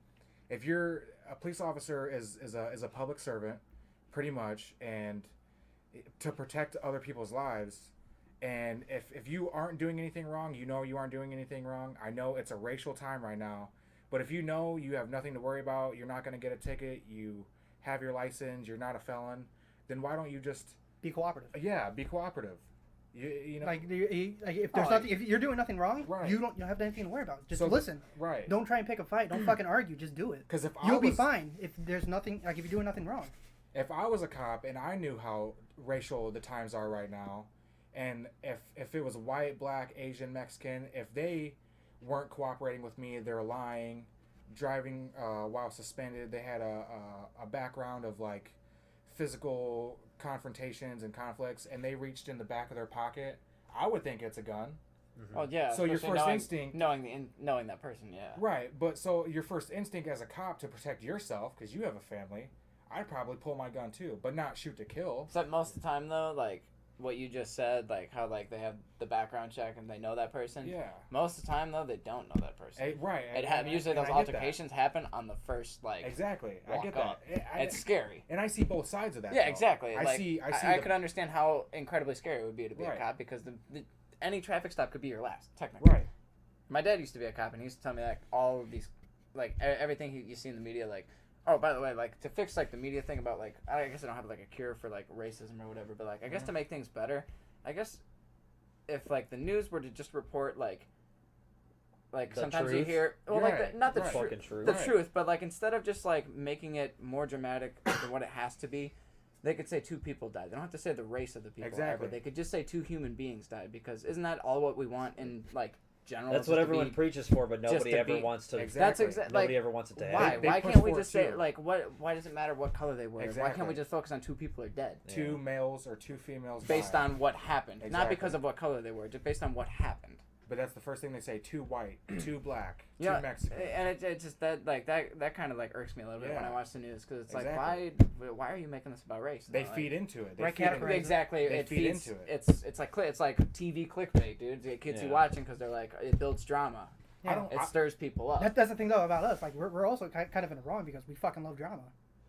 S4: if you're a police officer is a public servant, pretty much, and to protect other people's lives. And if you aren't doing anything wrong, you know you aren't doing anything wrong. I know it's a racial time right now, but if you know you have nothing to worry about, you're not going to get a ticket, you have your license, you're not a felon, then why don't you just
S1: Be cooperative.
S4: be cooperative? You know,
S1: Like if there's
S3: Oh,
S1: nothing, if you're doing nothing wrong,
S4: Right.
S1: you don't have anything to worry about. Just
S4: So-
S1: listen.
S4: right?
S1: Don't try and pick a fight. Don't fucking argue. Just do it.
S4: Because if
S1: You'll be fine if there's nothing. Like if you're doing nothing wrong.
S4: If I was a cop and I knew how racial the times are right now, and if it was white, black, Asian, Mexican, if they weren't cooperating with me, they're lying, driving while suspended, they had a background of like physical confrontations and conflicts, and they reached in the back of their pocket, I would think it's a gun.
S3: Oh yeah.
S4: So your
S3: especially
S4: first
S3: knowing,
S4: instinct-
S3: knowing that person, yeah.
S4: Right, but so your first instinct as a cop to protect yourself, because you have a family, I'd probably pull my gun too, but not shoot to kill.
S3: Except most of the time though, like what you just said, like how like they have the background check and they know that person.
S4: Yeah.
S3: Most of the time though, they don't know that person.
S4: Right.
S3: Usually those
S4: and I get that.
S3: altercations happen on the first like.
S4: Exactly. I
S3: walk
S4: get
S3: up.
S4: that.
S3: It's scary.
S4: And I see both sides of that.
S3: Yeah,
S4: though.
S3: exactly.
S4: I
S3: like,
S4: see.
S3: I could understand how incredibly scary it would be to be
S4: Right.
S3: a cop because any traffic stop could be your last, technically.
S4: Right.
S3: My dad used to be a cop, and he used to tell me like all of these, like everything you see in the media, like. Oh, by the way, like to fix like the media thing about like I guess I don't have like a cure for like racism or whatever, but like I guess to make things better, I guess if like the news were to just report like
S2: The
S3: sometimes you
S2: truth?
S3: hear well
S4: Right,
S3: like not the
S4: right.
S3: truth,
S2: Fucking truth.
S3: the
S4: Right.
S3: truth, but like instead of just like making it more dramatic than what it has to be, they could say 2 people died. They don't have to say the race of the people
S4: Exactly.
S3: ever. They could just say 2 human beings died because isn't that all what we want in like general?
S2: That's
S3: just
S2: what
S3: to
S2: everyone
S3: be-
S2: prealy for, but
S3: just
S2: nobody
S3: to
S2: ever
S3: be-
S2: wants to.
S4: Exactly.
S3: That's exactly
S2: Nobody
S3: like
S2: ever wants it to
S3: why?
S2: happen.
S4: They
S3: Why
S4: push
S3: can't we
S4: for it
S3: just say
S4: too.
S3: like what? Why does it matter what color they were? Why can't
S4: Exactly.
S3: we just focus on 2 people are dead
S4: 2 males or 2 females
S3: based
S4: died.
S3: on what happened, not
S4: Exactly.
S3: because of what color they were, just based on what happened.
S4: But that's the first thing they say: 2 white, 2 black, 2
S3: Yeah,
S4: Mexican.
S3: and it just that kind of like irks me a little bit when
S4: Yeah.
S3: I watch the news because it's
S4: Exactly.
S3: like why are you making this about race?
S4: They
S3: though?
S4: feed
S3: Like,
S4: into it. They
S1: Right,
S4: feed into
S1: categorize
S4: it.
S1: it.
S3: exactly.
S4: They
S3: It
S4: feed
S3: feeds
S4: into it.
S3: It's like TV clickbait, dude. It gets you
S2: Yeah.
S3: watching because they're like it builds drama.
S1: Yeah.
S4: I don't.
S3: It stirs people up.
S1: That's the thing though about us. Like we're also kind of in the wrong because we fucking love drama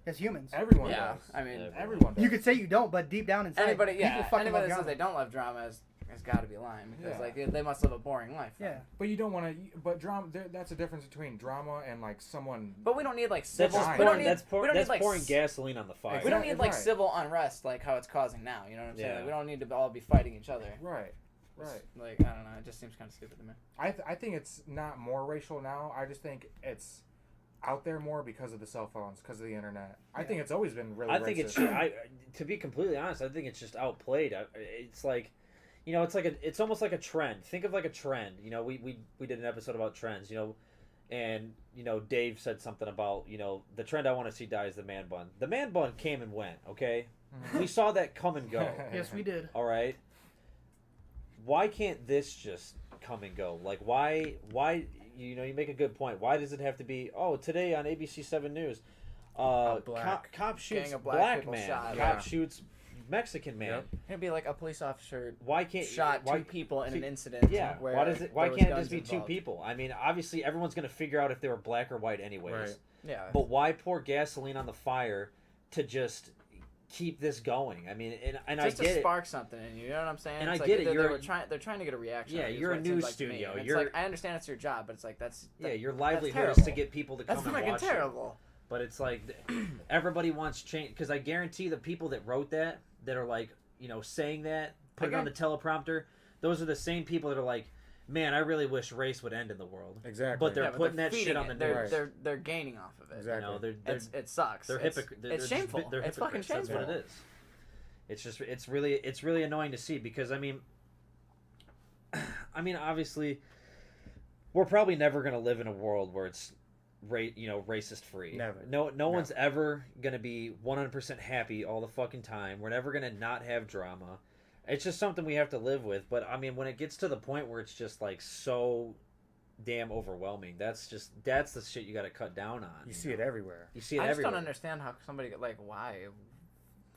S1: as humans.
S4: Everyone
S3: yeah,
S4: does.
S3: I mean,
S2: Yeah.
S4: Everyone does.
S1: You could say you don't, but deep down inside,
S3: anybody,
S1: people
S3: yeah,
S1: fucking
S3: anybody
S1: love
S3: that says
S1: drama.
S3: they don't love drama has got to be lying because
S4: Yeah.
S3: like they must live a boring life. then.
S1: Yeah.
S4: But you don't want to. But drama. That's a difference between drama and like someone.
S3: But we don't need like
S2: That's
S3: civil.
S2: just
S4: fine.
S3: We don't
S2: pouring,
S3: need.
S2: that's
S3: we don't
S2: that's
S3: need, like,
S2: pouring gasoline on the fire.
S3: We don't need like
S4: Right.
S3: civil unrest like how it's causing now. You know what I'm saying?
S2: Yeah.
S3: Like, we don't need to all be fighting each other.
S4: Right. Right.
S3: Like I don't know. It just seems kind of stupid to me.
S4: I think it's not more racial now. I just think it's out there more because of the cell phones, because of the internet. I
S1: Yeah.
S4: think it's always been really.
S2: I think it's.
S4: racist.
S2: To be completely honest, I think it's just outplayed. It's like, you know, it's almost like a trend. Think of like a trend. You know, we did an episode about trends. You know, and you know, Dave said something about, you know, the trend I want to see die is the man bun. The man bun came and went. Okay, we saw that come and go.
S1: Yes, we did.
S2: All right. why can't this just come and go? Like, why you know, you make a good point. Why does it have to be, oh, today on ABC 7 News,
S4: black
S2: cop shoots
S3: gang of black
S2: black
S3: people
S2: man,
S3: shot.
S2: cop
S4: Yeah.
S2: shoots Mexican man.
S4: Yep.
S3: It'd be like a police officer
S2: Why can't
S3: shot
S2: why,
S3: two people in an incident.
S2: Yeah,
S3: Where
S2: why does it? Why
S3: there was
S2: can't it
S3: guns
S2: just be
S3: involved.
S2: two people? I mean, obviously everyone's gonna figure out if they were black or white anyways.
S4: Right.
S3: Yeah.
S2: But why pour gasoline on the fire to just keep this going? I mean, and
S3: just
S2: I get
S3: to
S2: it.
S3: spark something in you, you know what I'm saying?
S2: And
S3: it's
S2: I
S3: like
S2: get it,
S3: They're,
S2: you're-
S3: they're trying to get a reaction.
S2: Yeah,
S3: out of you,
S2: you're
S3: is
S2: a
S3: what it seems
S2: news
S3: like to me.
S2: studio,
S3: And it's
S2: you're-
S3: like I understand it's your job, but it's like
S2: Yeah, your livelihood is
S3: terrible.
S2: to get people to
S3: that's
S2: come and
S3: fucking
S2: watch
S3: terrible.
S2: it. But it's like everybody wants change, because I guarantee the people that wrote that are like, you know, saying that, put it on the teleprompter, those are the same people that are like, man, I really wish race would end in the world.
S4: Exactly.
S2: But they're
S3: Yeah,
S2: putting that
S3: feeding
S2: shit on
S3: it.
S2: the
S3: They're,
S2: news.
S3: they're gaining off of it.
S4: Exactly.
S2: You know,
S3: It sucks.
S2: they're
S3: It's-
S2: hypocrites.
S3: It's shameful.
S2: They're
S3: It's fucking
S2: hypocrites.
S3: shameful.
S2: That's what it is. It's just it's really annoying to see, because I mean obviously we're probably never going to live in a world where it's racist free.
S4: Never.
S2: No one's ever going to be 100% happy all the fucking time. We're never going to not have drama. It's just something we have to live with. But I mean, when it gets to the point where it's just like so damn overwhelming, that's the shit you got to cut down on.
S4: You see it everywhere.
S2: You see it
S3: I just
S2: everywhere.
S3: don't understand how somebody why.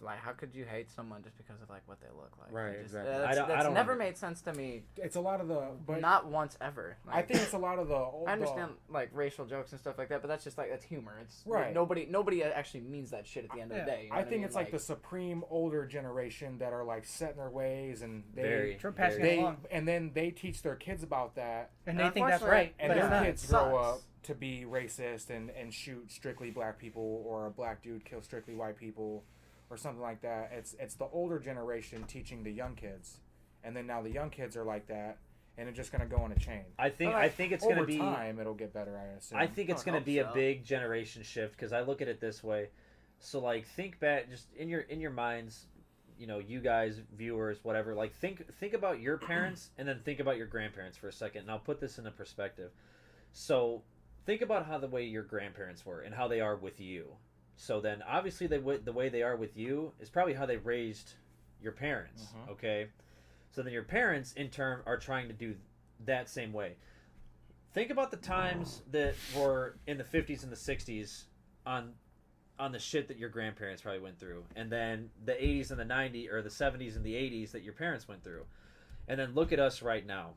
S3: Like, how could you hate someone just because of like what they look like?
S4: Right,
S3: You just,
S4: exactly.
S3: That's
S2: I don't
S3: never
S2: under-
S3: made sense to me.
S4: It's a lot of the. But
S3: Not once ever.
S4: I think it's a lot of the.
S3: I understand like racial jokes and stuff like that, but that's just like that's humor. It's
S4: Right.
S3: nobody actually means that shit at the end of the day. You know
S4: I
S3: what
S4: think
S3: mean?
S4: it's like the supreme older generation that are like set in their ways, and
S2: Very.
S1: We're passing it
S4: they
S1: along,
S4: and then they teach their kids about that,
S1: and they think that's right.
S4: and
S1: but it's
S4: their
S1: not.
S4: kids
S3: It
S4: grow
S3: sucks.
S4: up to be racist and shoot strictly black people, or a black dude kill strictly white people, or something like that. It's the older generation teaching the young kids, and then now the young kids are like that, and it's just gonna go in a chain.
S2: I think it's
S4: Over
S2: going to be
S4: time it'll get better. I assume.
S2: I think it's
S3: I
S2: going to
S3: hope
S2: be a
S3: so.
S2: big generation shift, because I look at it this way. So like, think back, just in your minds, you know, you guys, viewers, whatever. Like, think about your parents, and then think about your grandparents for a second, and I'll put this into perspective. So think about how the way your grandparents were and how they are with you. So then, obviously, the way they are with you is probably how they raised your parents.
S4: Mhm.
S2: Okay, so then your parents, in turn, are trying to do that same way. Think about the times that were in the 50s and the 60s on the shit that your grandparents probably went through, and then the 80s and the 90s, or the 70s and the 80s that your parents went through, and then look at us right now.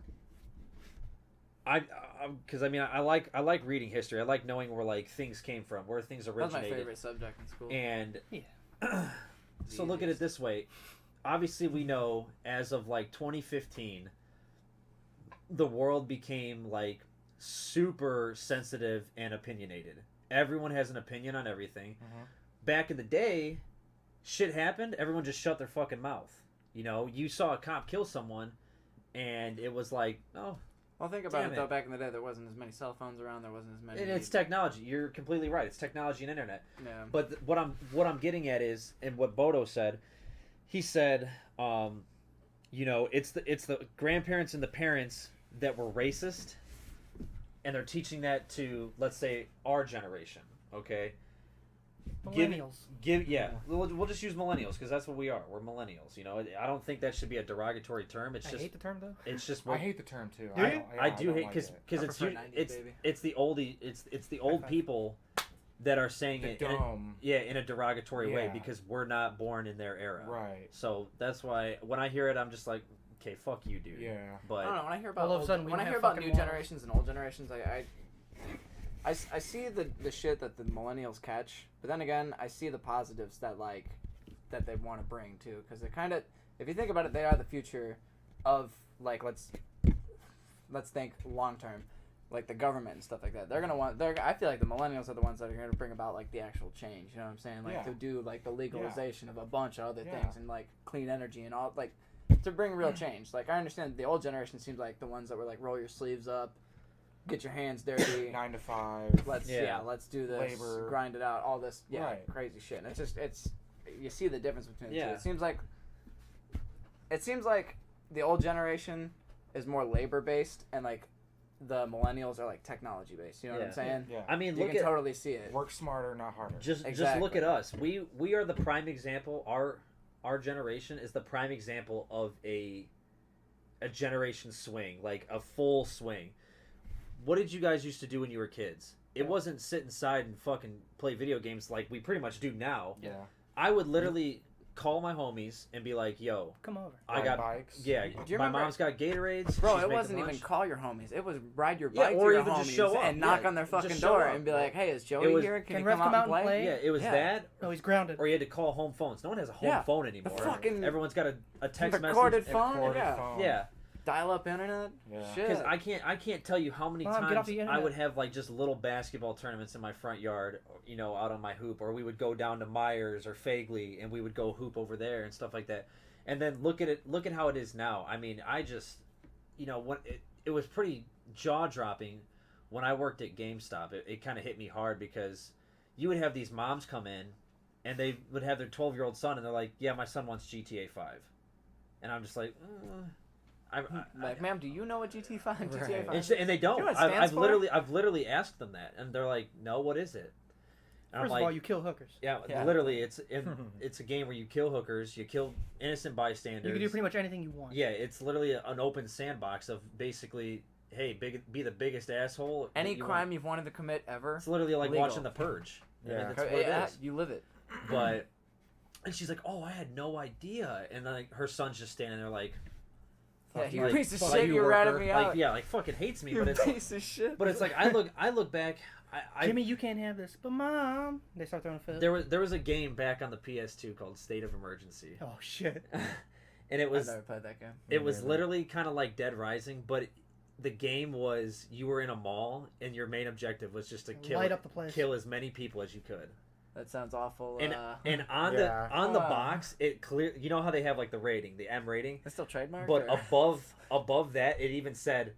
S2: Because I mean, I like reading history. I like knowing where like things came from, where things
S3: that's
S2: originated.
S3: my favorite subject in school.
S2: And
S1: Yeah.
S2: so look at it this way. Obviously, we know as of like 2015, the world became like super sensitive and opinionated. Everyone has an opinion on everything.
S4: Mhm.
S2: Back in the day, shit happened, everyone just shut their fucking mouth. You know, you saw a cop kill someone, and it was like, oh,
S3: Well, think about
S2: Damn
S3: it though.
S2: it.
S3: Back in the day, there wasn't as many cell phones around. There wasn't as many.
S2: it's technology. You're completely right. It's technology and internet.
S3: Yeah.
S2: But what I'm getting at is, and what Bodo said, he said, you know, it's the grandparents and the parents that were racist, and they're teaching that to, let's say, our generation. Okay.
S1: Millennials.
S2: We'll just use millennials, because that's what we are. We're millennials. You know, I don't think that should be a derogatory term. It's
S1: I
S2: just
S1: hate the term though.
S2: it's just
S4: I hate the term too.
S1: Do you?
S4: don't- yeah,
S2: I do
S4: don't
S2: hate
S4: like
S2: because
S4: it.
S3: I
S2: it's
S3: prefer
S2: you-
S3: 90s,
S2: it's
S3: baby.
S2: it's the oldie it's the old
S1: five.
S2: people that are saying
S4: The
S2: it in a,
S4: dumb.
S2: in a derogatory way,
S4: Yeah.
S2: because we're not born in their era.
S4: Right.
S2: So that's why when I hear it, I'm just like, okay, fuck you, dude.
S4: Yeah.
S2: But
S3: I don't know. When I hear about
S1: All of a sudden we
S3: when I
S1: don't
S3: hear
S1: have
S3: about new
S1: fucking morals.
S3: generations and old generations, I see the shit that the millennials catch, but then again, I see the positives that they want to bring too, because they're kind of, if you think about it, they are the future of like let's think long term, like the government and stuff like that. I feel like the millennials are the ones that are going to bring about like the actual change. You know what I'm saying? Like
S4: Yeah.
S3: to do like the legalization of a bunch of other
S4: Yeah.
S3: things, and like clean energy and all, like to bring real change. Like I understand the old generation seems like the ones that were like roll your sleeves up, get your hands dirty.
S4: 9 to 5.
S3: Let's
S2: Yeah.
S3: let's do this,
S4: Labor.
S3: grind it out, all this,
S4: Right.
S3: crazy shit. And it's you see the difference between the
S2: Yeah.
S3: two. It seems like the old generation is more labor based, and like the millennials are like technology based. You know what I'm
S2: Yeah.
S3: saying?
S4: Yeah.
S2: I mean,
S3: You
S2: look
S3: can
S2: at
S3: totally see it.
S4: Work smarter, not harder.
S2: just look
S3: Exactly.
S2: at us. We are the prime example. Our generation is the prime example of a a generation swing, like a full swing. What did you guys used to do when you were kids? It wasn't sit inside and fucking play video games like we pretty much do now.
S3: Yeah.
S2: I would literally call my homies and be like, "Yo,
S1: Come over.
S2: I
S4: Ride
S2: got
S4: bikes.
S2: yeah,
S3: you
S2: my
S3: remember-
S2: mom's got Gatorades,
S3: Bro,
S2: she's
S3: it
S2: making
S3: wasn't even
S2: lunch."
S3: call your homies. It was ride your
S2: Yeah,
S3: bike
S2: or
S3: to your
S2: even just
S3: homies
S2: show up.
S3: and knock
S2: Yeah,
S3: on their fucking
S2: just show
S3: door
S2: up.
S3: and be like, "Hey, is Joey
S2: was-
S3: here? Can
S1: Can
S3: you
S1: Ref
S3: come
S1: come
S3: out and
S1: out and
S3: play?"
S1: play?
S2: Yeah, it was
S3: Yeah.
S2: that,
S1: No, he's grounded.
S2: or you had to call home phones. No one has a home
S3: Yeah.
S2: phone anymore.
S3: fucking-
S2: Everyone's got a text
S3: Recorded
S2: message.
S3: phone.
S4: Recorded
S3: Yeah.
S4: phone.
S2: Yeah,
S3: Dial-up internet.
S4: Yeah.
S3: Shit.
S2: because I can't tell you how many
S1: Mom, get off
S2: times
S1: the
S2: I
S1: internet.
S2: would have like just little basketball tournaments in my front yard, out on my hoop, or we would go down to Myers or Fagley and we would go hoop over there and stuff like that. And then look at how it is now. I mean, I just, when it was pretty jaw dropping when I worked at GameStop. It kind of hit me hard because you would have these moms come in and they would have their 12-year-old son and they're like, "Yeah, my son wants GTA 5," and I'm just like,
S3: Like, ma'am, do you know what GTA 5?
S2: and they don't.
S3: You know what it stands for?
S2: I've literally asked them that, and they're like, "No, what is it?" And
S1: First
S2: I'm
S1: of all,
S2: like,
S1: you kill hookers.
S2: yeah,
S3: Yeah.
S2: literally, it's a game where you kill hookers, you kill innocent bystanders.
S1: You can do pretty much anything you want.
S2: Yeah, it's literally an open sandbox of basically, hey, be the biggest asshole.
S3: Any
S2: you
S3: crime
S2: want.
S3: you've wanted to commit ever,
S2: It's literally like
S3: legal.
S2: watching The Purge. I mean,
S4: Yeah.
S2: that's what it is.
S3: you live it.
S2: But, and she's like, "Oh, I had no idea," and then like her son's just standing there like,
S3: Yeah,
S2: fuck
S3: you
S2: like-
S3: piece of
S2: fuck
S3: shit,
S2: you,
S3: you ratted
S2: worker.
S3: me out.
S2: Like, yeah, like fucking hates me,
S3: You
S2: but it's
S3: piece of shit.
S2: but it's like I look back. I
S1: Jimmy, you can't have this. But Mom, they start throwing a fit.
S2: there was a game back on the PS2 called State of Emergency,
S1: Oh shit.
S2: and it
S3: I've
S2: was
S3: never played that game.
S2: it was
S4: Neither.
S2: literally kind of like Dead Rising, but the game was you were in a mall and your main objective was just to
S1: Light up the place.
S2: kill as many people as you could.
S3: That sounds awful.
S2: And on
S4: Yeah.
S2: the box it clear, you know how they have like the rating, the M rating,
S3: it's still trademarked.
S2: but
S3: or?
S2: above that it even said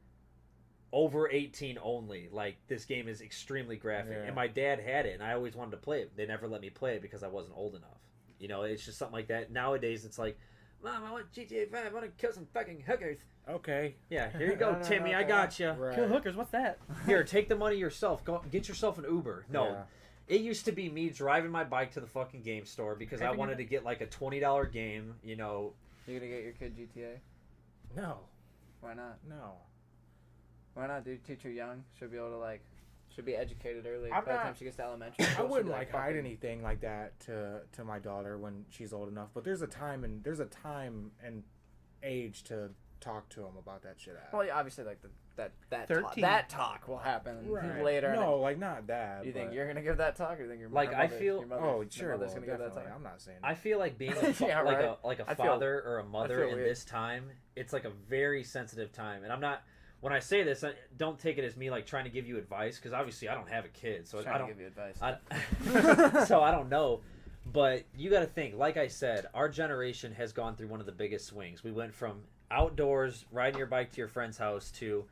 S2: over 18 only. Like, this game is extremely graphic.
S4: Yeah.
S2: And my dad had it and I always wanted to play it. They never let me play it because I wasn't old enough. It's just something like that. Nowadays it's like, "Mom, I want GTA 5. I want to kill some fucking hookers."
S4: Okay.
S2: Yeah, here you go,
S3: No,
S2: Timmy. I
S3: okay.
S2: got you.
S4: Right.
S1: Kill hookers. What's that?
S2: Here, take the money yourself. Go get yourself an Uber. No,
S4: Yeah.
S2: it used to be me driving my bike to the fucking game store because I
S1: Every
S2: wanted to get like a $20 game.
S3: You gonna get your kid GTA?
S4: No.
S3: Why not?
S4: No.
S3: Why not, dude? Teach her young. Should be able to should be educated early.
S4: I'm
S3: By the
S4: not-
S3: time she gets to elementary,
S4: I
S3: school, she'll
S4: wouldn't
S3: be
S4: like hide
S3: fucking-
S4: anything like that to my daughter when she's old enough. But there's a time and age to talk to them about that shit.
S3: Well, yeah, obviously, like that
S1: 13.
S3: that talk will happen
S4: Right.
S3: later.
S4: No, like not that.
S3: You think
S4: but-
S3: you're gonna give that talk, or you think your
S2: Like,
S3: her
S2: I
S3: mother-
S2: feel-
S3: your mother,
S4: Oh,
S3: the
S4: sure.
S3: mother's
S4: Well,
S3: gonna give that
S4: definitely.
S3: talk?
S4: I'm not saying.
S2: I feel like being
S3: Yeah,
S2: like
S3: right.
S2: a
S3: I feel-
S2: father or a mother
S3: feel
S2: in
S3: weird.
S2: this time. It's like a very sensitive time, and I'm not. When I say this, don't take it as me like trying to give you advice because obviously I don't have a kid, so
S3: Just
S2: I
S3: trying to
S2: don't.
S3: give you advice.
S2: So I don't know, but you got to think. Like I said, our generation has gone through one of the biggest swings. We went from outdoors riding your bike to your friend's house to,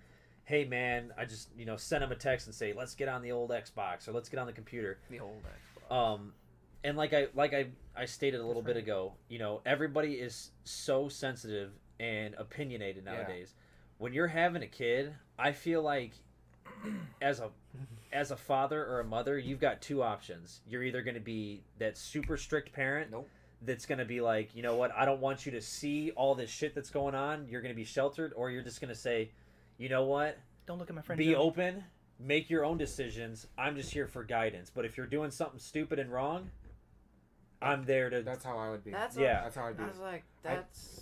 S2: "Hey man, I just send him a text and say let's get on the old Xbox or let's get on the computer."
S3: The old Xbox.
S2: And like I stated a little bit ago, everybody is so sensitive and opinionated nowadays. When you're having a kid, I feel like as a father or a mother, you've got two options. You're either going to be that super strict parent
S3: Nope.
S2: that's going to be like, "You know what? I don't want you to see all this shit that's going on. You're going to be sheltered," or you're just going to say, "You know what?
S1: Don't look at my friend.
S2: Be
S1: Jimmy.
S2: open, make your own decisions. I'm just here for guidance. But if you're doing something stupid and wrong, I'm there to."
S4: That's how I would be.
S3: That's
S2: Yeah.
S4: That's how I'd be.
S3: I was like,
S4: I-
S3: that's.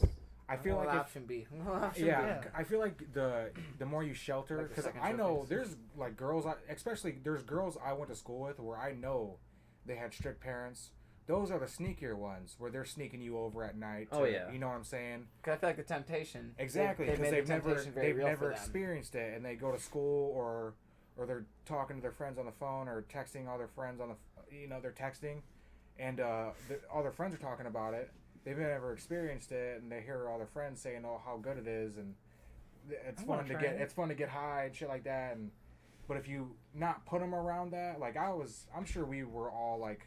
S4: I feel
S3: what
S4: like if
S3: option B. What option
S4: yeah,
S3: B?
S4: I feel like the more you shelter,
S3: Like the
S4: because
S3: second
S4: I know
S3: showcase.
S4: there's like girls, especially there's girls I went to school with where I know they had strict parents. Those are the sneakier ones where they're sneaking you over at night.
S2: Oh, yeah.
S4: You know what I'm saying?
S3: Cause I feel like the temptation.
S4: Exactly,
S3: They
S4: because
S3: made
S4: they've
S3: the
S4: never
S3: temptation very real for them.
S4: experienced it, and they go to school or they're talking to their friends on the phone or texting all their friends on the they're texting, and all their friends are talking about it. They've never experienced it, and they hear all their friends saying, "Oh, how good it is," and it's
S1: I wanna
S4: fun to
S1: try
S4: get.
S1: it.
S4: It's fun to get high and shit like that. But if you not put them around that, like I'm sure we were all like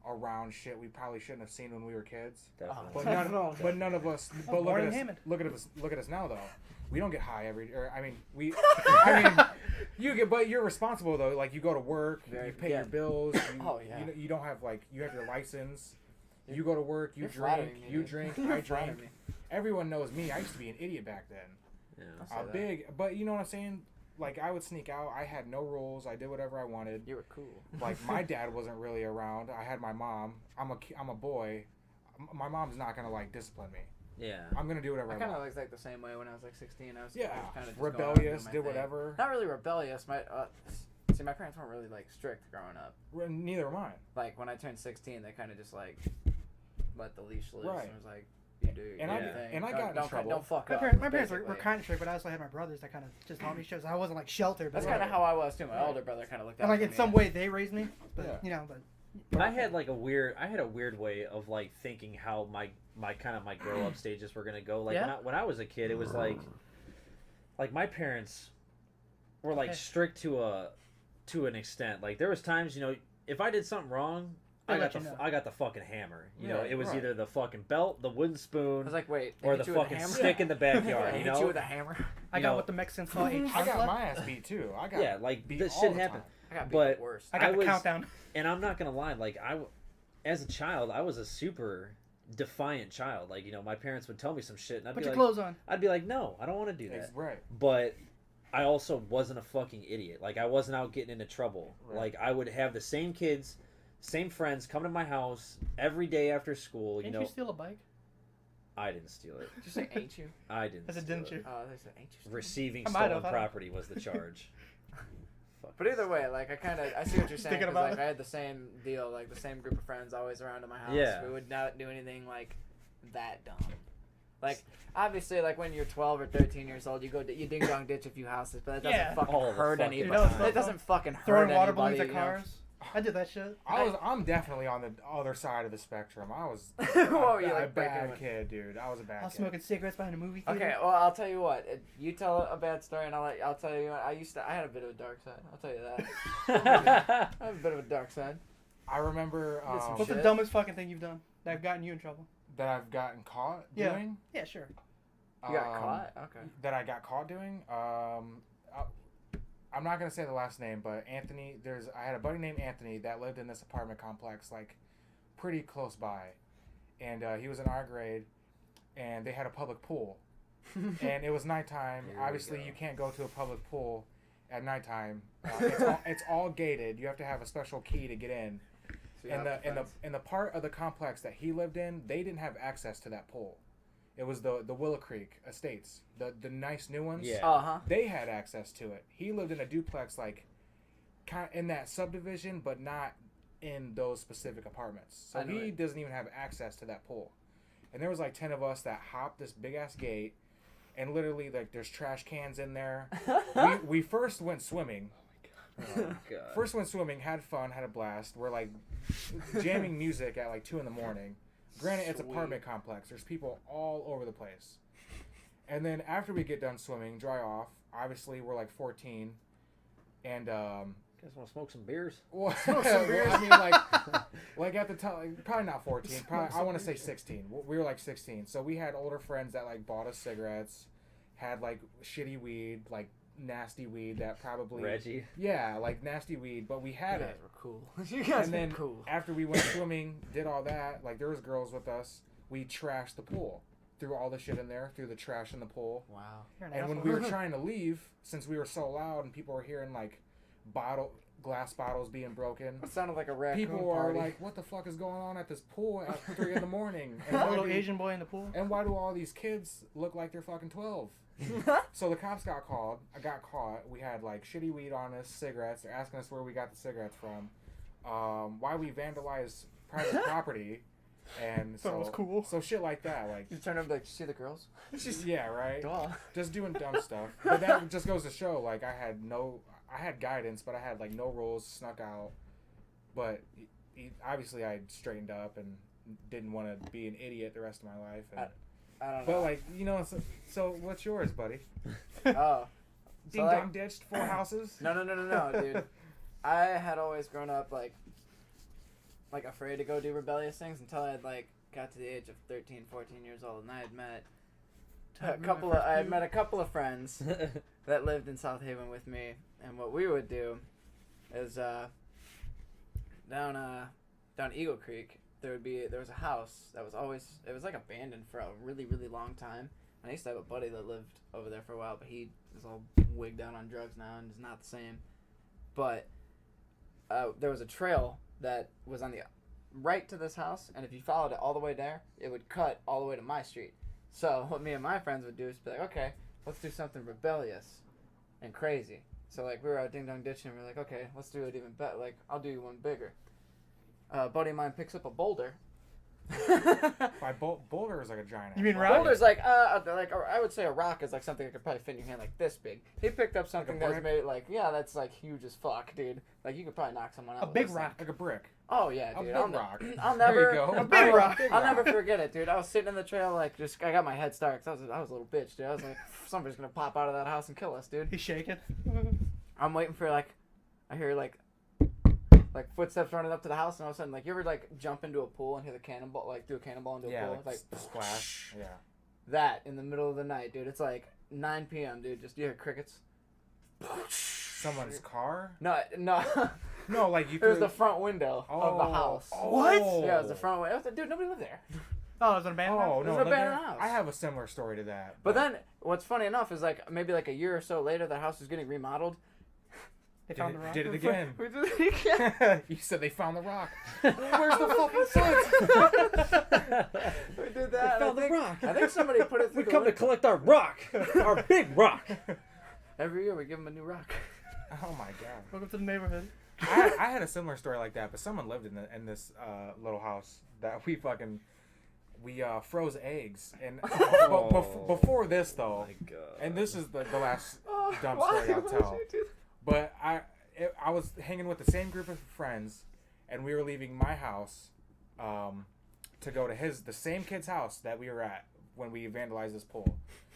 S4: around shit we probably shouldn't have seen when we were kids.
S2: Definitely.
S4: But
S3: Definitely.
S4: none of us. But look
S1: born
S4: at
S1: in
S4: us.
S1: Hammond.
S4: Look at us now though. We don't get high we. I mean, you get, but you're responsible though. Like you go to work,
S3: Very-
S4: you pay
S3: yeah.
S4: your bills. You,
S3: Oh, yeah.
S4: You don't have you have your license. You go to work, you
S3: You're
S4: drink,
S3: flattering me,
S4: you
S3: dude.
S4: drink,
S3: You're
S4: I
S3: flattering
S4: drink.
S3: me.
S4: Everyone knows me. I used to be an idiot back then.
S2: Yeah.
S3: I'll say
S4: A
S3: that.
S4: big, but you know what I'm saying? Like, I would sneak out. I had no rules. I did whatever I wanted.
S3: You were cool.
S4: Like, my dad wasn't really around. I had my mom. I'm a boy. My mom's not gonna like discipline me.
S2: Yeah.
S4: I'm gonna do whatever
S3: I
S4: I
S3: kind of
S4: want.
S3: was like the same way when I was like 16. I was
S4: Yeah,
S3: kind of
S4: rebellious, did whatever.
S3: Not really rebellious. My parents weren't really like strict growing up.
S4: Neither am I.
S3: Like when I turned 16, they kind of just like let the leash loose
S4: Right.
S3: and was like, you do
S4: And
S3: your
S2: I-
S3: thing.
S4: and I
S3: Don't-
S4: got in
S3: don't,
S4: trouble.
S3: Don't fuck
S1: My,
S3: up.
S1: my parents were
S3: basically.
S1: kind of strict, but I also had my brothers that kind of just taught me shit. So I wasn't like sheltered. But
S3: That's
S1: like,
S3: kind of how I was too. My older brother kind of looked
S1: and
S3: out
S1: like
S3: for
S1: in
S3: me.
S1: some way they raised me, but
S4: Yeah.
S1: you know, but
S2: I had like a weird way of like thinking how my grow up stages were gonna go. Like
S1: Yeah?
S2: when I was a kid, it was like my parents were like
S1: Okay.
S2: strict to an extent. Like there was times, you know, if I did something wrong,
S1: They
S2: I
S1: let
S2: got
S1: you know.
S2: I got the fucking hammer. You know,
S4: Yeah,
S2: it was
S4: right.
S2: either the fucking belt, the wooden
S3: I
S2: spoon,
S3: was like, wait, they
S2: or
S3: hit
S2: the
S3: you with a
S2: fucking
S3: hammer?
S2: stick in the backyard.
S3: They
S2: You
S3: hit
S2: know,
S3: you with a hammer?
S1: I
S2: You
S1: got
S2: know-
S1: what the Mexicans call a
S4: I got
S1: chancla.
S4: my ass beat too. I got
S2: yeah, like
S4: beat
S2: this
S4: all
S2: shit
S4: the
S2: happened.
S4: time.
S3: I got beat
S2: But-
S3: the worst.
S1: I got
S2: I
S1: the
S2: was-
S1: countdown.
S2: And I'm not gonna lie, like as a child, I was a super defiant child. Like, you know, my parents would tell me some shit, and I'd
S1: Put
S2: be
S1: your
S2: like,
S1: clothes on.
S2: no, I don't want to do that.
S4: Right.
S2: But I also wasn't a fucking idiot. Like, I wasn't out getting into trouble.
S4: Right.
S2: Like, I would have the same kids, same friends come to my house every day after school. You
S1: Didn't
S2: know,
S1: you steal a bike?
S2: I didn't steal it.
S3: Did you say ain't you?
S2: I didn't.
S1: I said,
S2: steal
S1: didn't you?
S2: it.
S3: Oh, they said ain't you?
S2: Receiving
S1: I might have,
S2: stolen
S1: I don't-
S2: property was the charge. Fuck.
S3: But either way, like I see what you're saying.
S1: Thinking
S3: 'Cause,
S1: about
S3: like
S1: it.
S3: I had the same deal, like the same group of friends always around at my house.
S2: Yeah.
S3: We would not do anything like that dumb. Like obviously, like when you're 12 or 13 years old, you ding dong ditch a few houses, but that doesn't
S1: Yeah.
S3: fucking
S2: All the
S3: hurt
S2: fucking
S3: anybody.
S1: time.
S3: It doesn't fucking hurt
S1: Throwing water
S3: anybody.
S1: balloons at
S3: you know?
S1: cars. I did that shit.
S4: I'm definitely on the other side of the spectrum. I was
S3: Whoa, you
S4: a
S3: like breaking
S4: bad
S3: one.
S4: kid, dude. I was a bad
S1: I was
S4: kid.
S1: smoking cigarettes behind a movie theater.
S3: Okay, well I'll tell you what. You tell a bad story, and I'll tell you. I had a bit of a dark side. I'll tell you that. I have a bit of a dark side.
S4: I remember
S3: Did some
S1: What's the
S3: shit.
S1: dumbest fucking thing you've done that have gotten you in trouble?
S4: that I've gotten caught
S1: Yeah.
S4: doing.
S1: Yeah, sure.
S3: You got
S4: Um,
S3: caught. Okay.
S4: That I got caught doing. I'm not gonna say the last name, but Anthony. I had a buddy named Anthony that lived in this apartment complex, like pretty close by, and he was in our grade, and they had a public pool, and it was nighttime.
S2: Here we
S4: Obviously,
S2: go.
S4: you can't go to a public pool at nighttime. It's all gated. You have to have a special key to get in.
S3: So you
S4: And
S3: have friends.
S4: in the part of the complex that he lived in, they didn't have access to that pool. It was the Willow Creek Estates, the nice new ones.
S2: Yeah.
S3: Uh-huh.
S4: They had access to it. He lived in a duplex, like, kind in that subdivision, but not in those specific apartments. So
S3: I know
S4: he
S3: it.
S4: doesn't even have access to that pool. And there was like 10 of us that hopped this big ass gate, and literally like there's trash cans in there. we first went swimming.
S2: Oh, God.
S4: First went swimming, had fun, had a blast. We're like jamming music at like 2 a.m. Granted, it's
S3: Sweet.
S4: apartment complex. There's people all over the place. And then after we get done swimming, dry off. Obviously, we're like 14, and
S2: You guys want to smoke some beers?
S4: well,
S1: Smoke some beers.
S4: I mean, like at the time, probably not 14. Probably, I want to say 16. We were like 16. So we had older friends that like bought us cigarettes, had like shitty weed, like nasty weed that probably
S2: Reggie.
S4: yeah, like nasty weed. But we
S3: You
S4: had
S3: guys
S4: it.
S3: were cool. You guys
S4: And
S3: were
S4: then
S3: cool.
S4: after we went swimming, did all that, like there was girls with us. We trashed the pool, threw all the shit in there, threw the trash in the pool.
S3: Wow.
S1: You're an
S4: And when
S1: asshole.
S4: we were trying to leave, since we were so loud and people were hearing like glass bottles being broken,
S3: It sounded like a raccoon
S4: people are
S3: party.
S4: like, "What the fuck is going on at this pool at 3 a.m? And
S1: a
S4: why
S1: little
S4: do,
S1: Asian boy in the pool.
S4: and why do all these kids look like they're fucking 12?" So the cops got called. I got caught. We had like shitty weed on us, cigarettes. They're asking us where we got the cigarettes from, why we vandalized private property, and
S1: So it was cool.
S4: So shit like that, like
S3: You turn up like, see the girls?
S4: yeah, right.
S3: Duh.
S4: Just doing dumb stuff. But that just goes to show, like I had guidance, but I had like no rules. Snuck out, but obviously I straightened up and didn't want to be an idiot the rest of my life. And,
S3: I don't
S4: but
S3: know.
S4: like so what's yours, buddy?
S3: Oh.
S4: Ding
S3: like-
S4: dong ditched 4 houses.
S3: No, dude. I had always grown up like afraid to go do rebellious things until I had like got to the age of 13, 14 years old, and I had met a couple of friends that lived in South Haven with me, and what we would do is down Eagle Creek there was a house that was like abandoned for a really, really long time, And I used to have a buddy that lived over there for a while, but he is all wigged out on drugs now and is not the same. But there was a trail that was on the right to this house, and if you followed it all the way there, it would cut all the way to my street. So what me and my friends would do is be like, okay, let's do something rebellious and crazy. So like we were out ding dong ditching, and we are like, okay, let's do it even better. Like I'll do one bigger. A buddy of mine picks up a boulder.
S4: By boulder is like a giant.
S1: You mean
S4: ass
S1: rock?
S4: rock?
S3: Boulder's like I would say a rock is like something that could probably fit in your hand like this big. He picked up something
S4: Like a
S3: that's made like that's like huge as fuck, dude. Like you could probably knock someone out.
S1: A
S3: with
S1: big
S3: this thing.
S1: rock.
S4: Like a brick.
S3: Oh yeah,
S4: A
S3: dude.
S4: big rock.
S3: I'll
S4: There
S3: never.
S4: you go.
S1: A big rock.
S3: I'll never forget it, dude. I was sitting in the trail like just I got my head start 'cause I was a little bitch, dude. I was like somebody's gonna pop out of that house and kill us, dude.
S1: He's shaking.
S3: I'm waiting for like I hear like footsteps running up to the house, and all of a sudden like you ever like jump into a pool and hear the cannonball like do a cannonball into a
S4: Yeah,
S3: pool
S4: like the splash. Yeah.
S3: that in the middle of the night, dude. It's like 9 p.m., dude. Just you hear crickets.
S4: Someone's car?
S3: No.
S4: No, like you
S3: It was
S4: could.
S3: the front window of the house.
S1: What?
S3: Yeah, it was the front window. Dude, nobody lived there.
S1: Oh, it was an abandoned house?
S4: Oh
S3: It
S4: no,
S3: was an
S4: no,
S3: abandoned
S4: there-
S3: house.
S4: I have a similar story to that.
S3: But then, what's funny enough is like maybe like a year or so later, the house was getting remodeled.
S1: They found the rock.
S4: did it again.
S3: We did it again.
S4: You said they found the rock. Where's the fucking foot?
S3: We did that.
S2: found the rock.
S3: I think somebody put it through
S2: We
S3: the
S2: come to
S3: window.
S2: collect our rock, our big rock.
S3: Every year we give them a new rock.
S4: Oh my god.
S1: Welcome to the neighborhood.
S4: I had a similar story like that, but someone lived in this little house that we froze eggs and before this though,
S2: my God.
S4: and this is the last dumb
S3: Why?
S4: story I'll
S3: Why
S4: tell.
S3: would you do
S4: But I was hanging with the same group of friends, and we were leaving my house to go to the same kid's house that we were at when we vandalized this pool.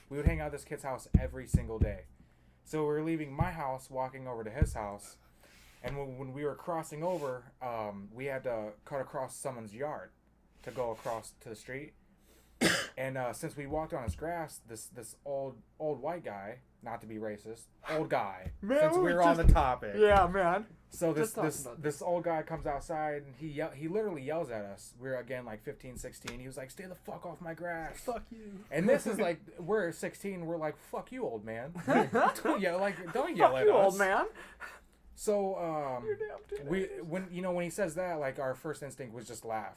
S4: We would hang out at this kid's house every single day. So we were leaving my house, walking over to his house, and when we were crossing over, we had to cut across someone's yard to go across to the street. And since we walked on his grass, this old white guy, not to be racist, old guy,
S3: Man,
S4: since
S3: we
S4: we
S3: were
S4: were on the
S3: just-
S4: topic.
S3: Yeah, man.
S4: So
S3: Just talking about
S4: this old guy comes outside and he literally yells at us. We're again like 15, 16. He was like, "Stay the fuck off my grass."
S1: Fuck you.
S4: And this is like we're 16. We're like, "Fuck you, old man." don't yell at
S3: Fuck
S4: us.
S3: you, old man.
S4: So
S3: You're damn
S4: when he says that, like our first instinct was just laugh.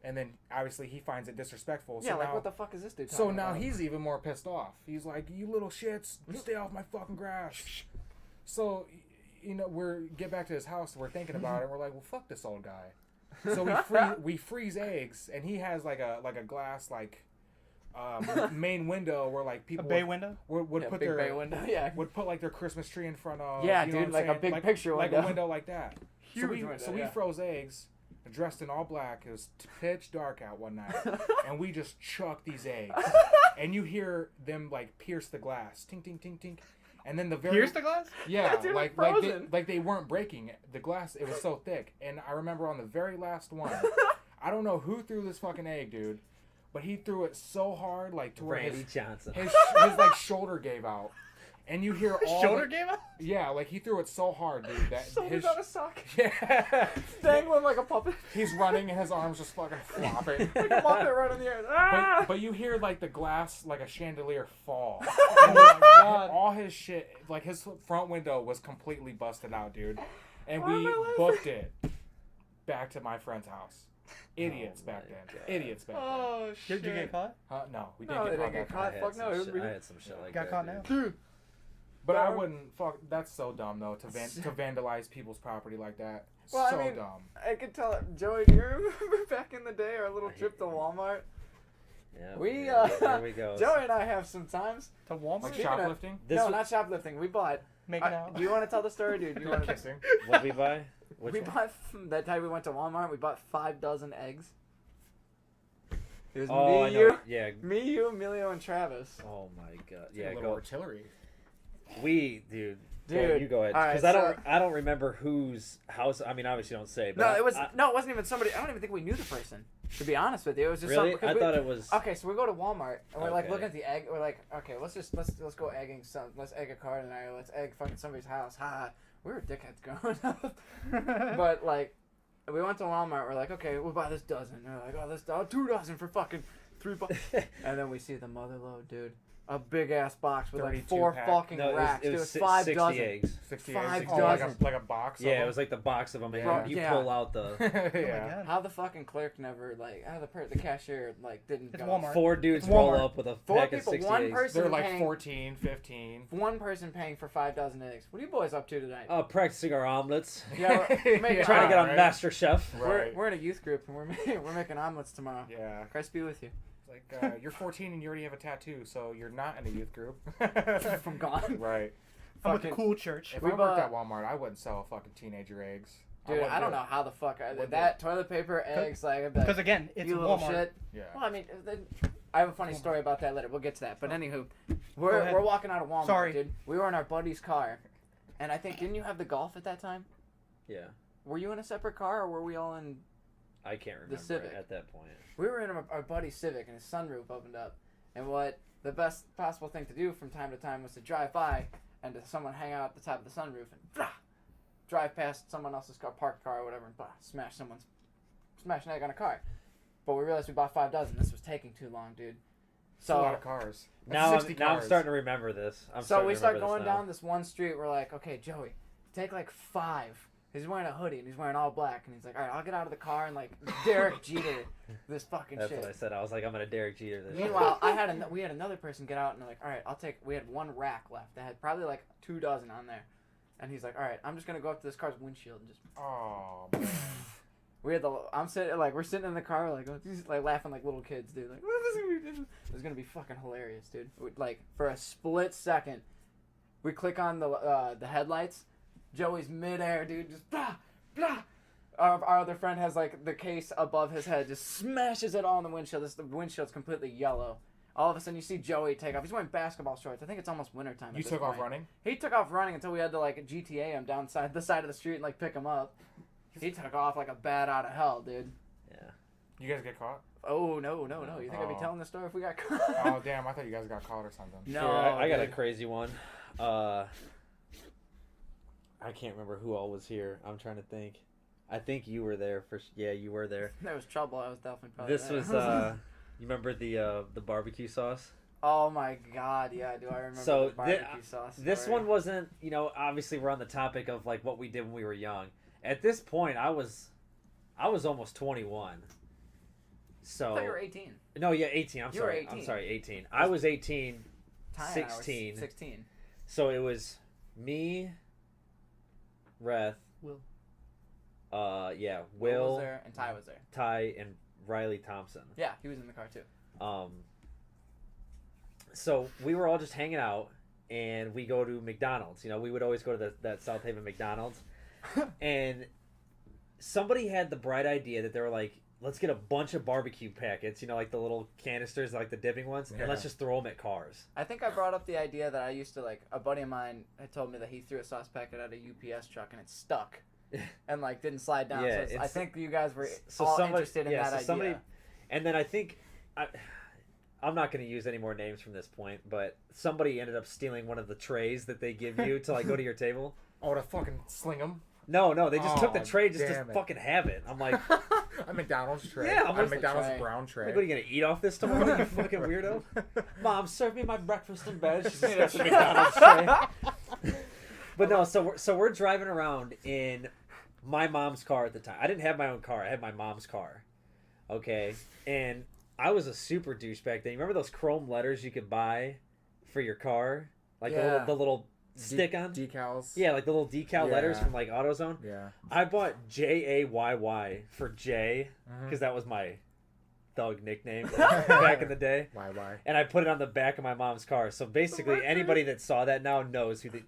S4: And then obviously he finds it disrespectful.
S3: Yeah,
S4: So
S3: like
S4: now,
S3: what the fuck is this dude talking
S4: so now
S3: about?
S4: he's even more pissed off. He's like, "You little shits, stay off my fucking grass." So, we're get back to his house. We're thinking about it. We're like, "Well, fuck this old guy." So we freeze eggs, and he has like a glass main window where like
S1: A
S4: people
S1: bay window?
S3: Yeah,
S4: would put
S3: big
S4: their
S3: bay window. Yeah.
S4: would put like their Christmas tree in front of.
S3: Yeah,
S4: you know
S3: dude,
S4: what I'm
S3: like a
S4: saying?
S3: big picture
S4: like
S3: window.
S4: a window like that.
S3: Huge
S4: so
S3: window,
S4: we
S3: yeah.
S4: froze eggs, dressed in all black. It was pitch dark out one night, and we just chucked these eggs, and you hear them like pierce the glass, tink tink tink tink, and then the very
S1: Pierce the glass?
S4: yeah,
S3: Dude,
S4: like
S3: frozen.
S4: they weren't breaking it. The glass, it was so thick, and I remember on the very last one, I don't know who threw this fucking egg, dude, but he threw it so hard, like to where
S2: Randy Johnson.
S4: his like shoulder gave out, and you hear all
S1: Shoulder
S4: the,
S1: gave up?
S4: yeah, like he threw it so hard, dude, that
S3: Shoulders
S4: his
S3: out of socket.
S4: yeah,
S3: Dangling like a puppet.
S4: he's running and his arms just fucking flopping.
S3: Like a puppet right in the air. Ah!
S4: But you hear like the glass, like a chandelier fall.
S1: Oh
S4: And, like,
S1: God.
S4: all his shit, like his front window was completely busted out, dude. And
S3: Why
S4: we
S3: am I laughing?
S4: booked it back to my friend's house. Idiots
S2: Oh
S4: back
S2: my
S4: then.
S2: God.
S4: Idiots back then.
S3: Oh shit.
S1: Did you get caught?
S4: No, we
S3: No,
S4: didn't
S3: they
S4: get
S3: didn't get
S4: that
S3: caught.
S4: time.
S3: Fuck no, it would be-
S2: I had some shit like
S1: Got
S2: that.
S1: caught
S2: dude.
S1: now?
S3: Dude.
S4: But I
S3: Bro.
S4: wouldn't. Fuck. That's so dumb though to vandalize people's property like that.
S3: Well, I
S4: so
S3: mean,
S4: dumb.
S3: I could tell Joey, do you remember back in the day our little trip to Walmart?
S2: Yeah,
S3: We
S2: yeah,
S3: uh
S2: there we go.
S3: Joey and I have some times.
S1: To Walmart?
S4: Like
S3: Speaking of-
S4: shoplifting.
S2: This
S3: no,
S2: was-
S3: not shoplifting. We bought.
S1: Making out?
S3: Do you want to tell the story, dude? Do you want to?
S4: Kissing.
S2: What we buy? Which
S3: We
S2: one?
S3: bought that time we went to Walmart. We bought 5 dozen eggs. It was
S2: Oh, I
S3: me,
S2: know.
S3: you,
S2: Yeah.
S3: me, you, Emilio, and Travis.
S2: Oh my God.
S4: Yeah,
S2: Yeah.
S4: a little
S2: Go.
S4: artillery.
S2: Dude.
S3: Dude,
S2: You go ahead.
S3: all right,
S2: Because I don't remember whose house. I mean, obviously, don't say. But
S3: No, it was
S2: I,
S3: no, it wasn't even somebody. I don't even think we knew the person. To be honest with you, it was just
S2: really.
S3: some,
S2: I thought it was.
S3: Okay, so we go to Walmart and we're like
S2: Okay.
S3: looking at the egg. We're like, okay, let's go egging some. Let's egg a car tonight. Let's egg fucking somebody's house. Ha! We were dickheads growing up. But like, we went to Walmart. We're like, okay, we'll buy this dozen. They're like, oh, 2 dozen for fucking $3. And then we see the mother load, dude. A big ass box with like
S4: 32
S3: 4
S4: pack.
S3: fucking
S2: No,
S3: racks.
S2: it
S3: Dude,
S2: was
S3: it was 5
S2: 60
S3: dozen.
S2: eggs.
S4: 60
S3: 5
S4: eggs. Oh, like
S3: dozen.
S4: like a box.
S2: Yeah,
S4: of
S2: it was like the box of them, and
S4: Yeah.
S2: you
S3: Yeah.
S2: pull out the
S4: them.
S1: Oh
S4: yeah.
S1: my god.
S3: How the fucking clerk never like? How the cashier like didn't
S1: It's
S3: go?
S1: Walmart.
S2: 4 dudes
S1: It's
S2: roll
S1: Walmart.
S2: up with a
S3: 4
S2: pack of
S3: people,
S2: 60
S3: one
S2: eggs.
S3: person
S4: They're like
S3: paying,
S4: 14, 15.
S3: one person paying for 5 dozen eggs. What are you boys up to tonight?
S2: Practicing our omelets.
S3: Yeah, we're making
S2: Trying to get on
S4: right.
S2: Master Chef.
S4: Right.
S3: We're in a youth group and we're making omelets tomorrow.
S4: Yeah.
S3: Christ be with you.
S4: Like, you're 14 and you already have a tattoo, so you're not in a youth group.
S3: From gone.
S4: Right.
S1: I'm with the
S3: Fucking-
S1: cool church.
S4: If
S3: We
S4: I worked
S3: bought-
S4: at Walmart, I wouldn't sell fucking teenager eggs.
S3: Dude,
S4: wouldn't
S3: I don't
S4: do
S3: know
S4: it.
S3: how the fuck
S4: Wouldn't
S3: that toilet paper, eggs, like, I'd be like,
S1: Because again, it's
S3: you little
S1: Walmart.
S3: shit.
S4: Yeah.
S3: Well, I mean, I have a funny story about that later. We'll get to that. But anywho,
S1: Go
S3: we're
S1: ahead.
S3: walking out of Walmart,
S1: Sorry.
S3: dude. We were in our buddy's car, and I think didn't you have the Golf at that time?
S2: Yeah,
S3: Were you in a separate car, or were we all in?
S2: I can't remember
S3: Civic.
S2: at that point.
S3: We were in our buddy's Civic, and his sunroof opened up. And what the best possible thing to do from time to time was to drive by and to someone hang out at the top of the sunroof and blah, drive past someone else's car, parked car or whatever, and blah, smash an egg on a car. But we realized we bought 5 dozen. This was taking too long, dude.
S4: It's a lot
S3: So
S4: of cars. That's
S2: Now,
S4: 60
S2: I'm
S4: cars.
S2: starting to remember this.
S3: so we start
S2: to remember
S3: going
S2: this now.
S3: down this one street. We're like, okay, Joey, take like 5. He's wearing a hoodie and he's wearing all black, and he's like, all right, I'll get out of the car and like Derek Jeter this fucking
S2: That's
S3: shit.
S2: what I said. I was like, I'm gonna Derek Jeter this. shit.
S3: Meanwhile, we had another person get out and they're like, all right, we had 1 rack left that had probably like 2 dozen on there. And he's like, all right, I'm just going to go up to this car's windshield and just,
S4: Oh, man.
S3: we're sitting in the car like, like laughing like little kids, dude. Like, this is going to be fucking hilarious, dude. Like, for a split second, we click on the headlights. Joey's midair, dude, just blah, blah. Our other friend has like the case above his head, just smashes it all in the windshield. The windshield's completely yellow. All of a sudden, you see Joey take off. He's wearing basketball shorts. I think it's almost wintertime.
S4: You took off running?
S3: He took off running until we had to like GTA him down the side of the street and like pick him up. He took off like a bat out of hell, dude.
S2: Yeah.
S4: You guys get caught?
S3: Oh no. You think I'd be
S4: Oh.
S3: telling the story if we got caught?
S4: Oh, damn. I thought you guys got caught or something.
S3: No,
S2: Here, I got a
S3: dude.
S2: crazy one. I can't remember who all was here. I'm trying to think. I think you were there for. Yeah, you were there.
S3: There was trouble. I was definitely probably
S2: This
S3: there.
S2: was. You remember the barbecue sauce?
S3: Oh my god, yeah, do I remember
S2: So
S3: the barbecue sauce
S2: This
S3: story.
S2: one wasn't. Obviously we're on the topic of like what we did when we were young. At this point, I was almost 21. So
S3: I thought you were 18.
S2: no, yeah, 18.
S3: You were 18.
S2: I'm sorry, 18. I was 18.
S3: Ty and I were
S2: 16.
S3: 16.
S2: So it was me, Reth,
S1: Will.
S2: yeah,
S3: Will
S2: Will,
S3: was there and Ty was there.
S2: Ty, and Riley Thompson.
S3: Yeah, he was in the car too.
S2: So we were all just hanging out, and we go to McDonald's. We would always go to that South Haven McDonald's, and somebody had the bright idea that they were like, let's get a bunch of barbecue packets, like the little canisters, like the dipping ones,
S4: Yeah.
S2: and let's just throw them at cars.
S3: I think I brought up the idea that I used to like. A buddy of mine had told me that he threw a sauce packet at a UPS truck and it stuck, and like didn't slide down.
S2: Yeah,
S3: so I
S2: it's-
S3: think you guys were
S2: So
S3: all
S2: somebody-
S3: interested in
S2: yeah,
S3: that
S2: so
S3: idea.
S2: somebody- And then I think, I'm not going to use any more names from this point, but somebody ended up stealing one of the trays that they give you to like go to your table.
S4: Oh, to fucking sling them?
S2: No, they just took the
S4: Oh,
S2: tray just to
S4: damn it.
S2: fucking have it. I'm like,
S4: A McDonald's tray.
S2: Yeah,
S4: a
S2: where's
S3: the
S4: McDonald's
S3: tray?
S4: brown
S2: like,
S4: tray.
S2: what are you going to eat off this tomorrow, you fucking weirdo? Mom, serve me my breakfast in bed. She's
S3: Yeah.
S2: got the McDonald's tray. But no, so we're driving around in my mom's car at the time. I didn't have my own car. I had my mom's car. Okay, and I was a super douche back then. You remember those chrome letters you could buy for your car, like
S3: Yeah.
S2: the little stick on?
S4: Decals.
S2: Yeah, like the little decal letters
S4: Yeah.
S2: from like AutoZone.
S4: Yeah.
S2: I bought JAYY for Jay
S4: Mhm.
S2: because that was my thug nickname back in the day.
S4: Why?
S2: And I put it on the back of my mom's car. So basically,
S3: Mercury.
S2: anybody that saw that now knows who the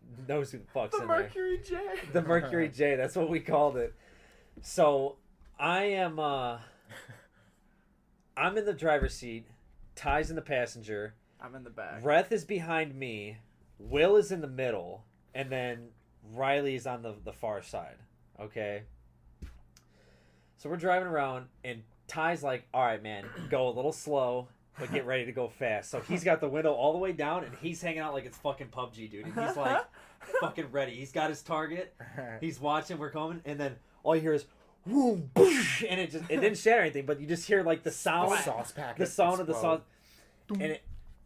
S2: fuck's
S3: The
S2: in there.
S3: Mercury J.
S2: The Mercury J. That's what we called it. So I am. I'm in the driver's seat. Ty's in the passenger.
S3: I'm in the back.
S2: Reth is behind me. Will is in the middle, and then Riley's on the far side. Okay. So we're driving around, and Ty's like, "All right, man, go a little slow, but get ready to go fast." So he's got the window all the way down, and he's hanging out like it's fucking PUBG, dude. And he's like, fucking ready. He's got his target. He's watching. We're coming, and then all you hear is, whoom, boosh, and it didn't shatter anything, but you just hear like the sound,
S4: Sauce packet.
S2: the sound of the sauce, and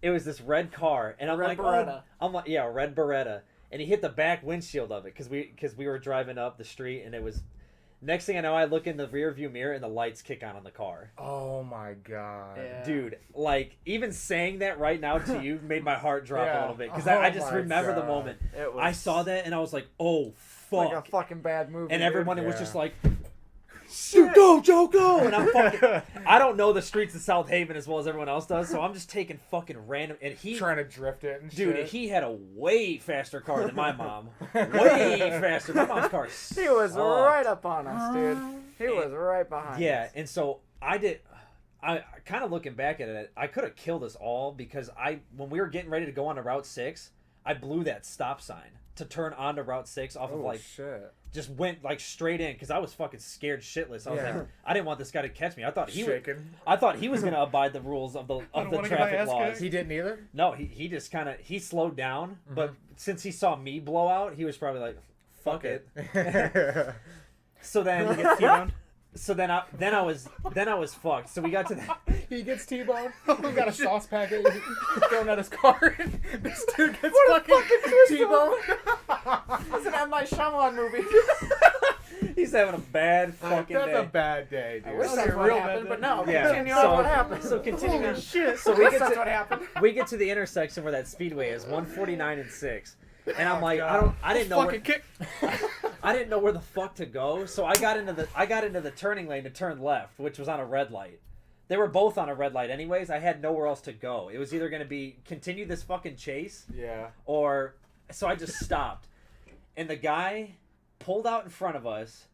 S2: it was this red car, and I'm
S3: Red
S2: like,
S3: Beretta.
S2: I'm like, yeah, red Beretta, and he hit the back windshield of it because we were driving up the street, and it was. Next thing I know, I look in the rear view mirror and the lights kick on the car.
S4: Oh my god.
S3: Yeah.
S2: Dude, like even saying that right now to you made my heart drop
S4: Yeah.
S2: a little bit because
S4: Oh
S2: I just
S4: my
S2: remember the
S4: God.
S2: moment.
S3: It was
S2: I saw that and I was like, oh fuck,
S3: like a fucking bad movie.
S2: and
S3: dude.
S2: everyone was
S4: Yeah.
S2: just like, "Shoot, go, Joe, go!" And I'm fucking. I don't know the streets of South Haven as well as everyone else does, so I'm just taking fucking random. And he,
S4: Trying to drift it and
S2: dude,
S4: shit.
S2: he had a way faster car than my mom. Way faster. My mom's car.
S3: He was
S2: sucked.
S3: right up on us, dude. He was right behind
S2: Yeah,
S3: us.
S2: and so I kind of looking back at it, I could have killed us all because when we were getting ready to go on to Route 6, I blew that stop sign to turn onto Route 6 off of like
S4: shit.
S2: just went like straight in because I was fucking scared shitless. I was
S4: Yeah.
S2: like, I didn't want this guy to catch me. I thought he was.
S4: Shaking.
S2: I thought he was gonna abide the rules of the
S1: don't wanna get my
S2: traffic
S1: ass
S2: laws.
S1: kicked.
S4: He didn't either.
S2: No, he just kind of he slowed down, but since he saw me blow out, he was probably like, "Fuck it." So then,
S1: T-boned.
S2: so then I was fucked. So we got to that.
S4: He gets T-boned. He got a sauce packet thrown at his car. And this dude gets fucking T-boned.
S3: It's an M. Night Shyamalan movie.
S2: He's having a bad fucking
S4: That's
S2: day.
S4: a bad day,
S3: I
S4: dude.
S3: wish
S1: That was
S3: that's
S1: a
S3: what
S1: real
S3: happened,
S1: bad
S3: but no.
S2: Yeah.
S3: Continue
S2: So-
S3: on what happened.
S2: So continuing.
S1: Holy shit.
S2: So
S3: I wish that's what happened.
S2: we get to the intersection where that speedway is 149 and 6, and I'm like,
S4: God.
S2: I didn't know
S1: Fucking kick.
S2: I didn't know where the fuck to go, so I got into the turning lane to turn left, which was on a red light. They were both on a red light anyways. I had nowhere else to go. It was either going to be continue this fucking chase
S4: Yeah.
S2: or so I just stopped. And the guy pulled out in front of us,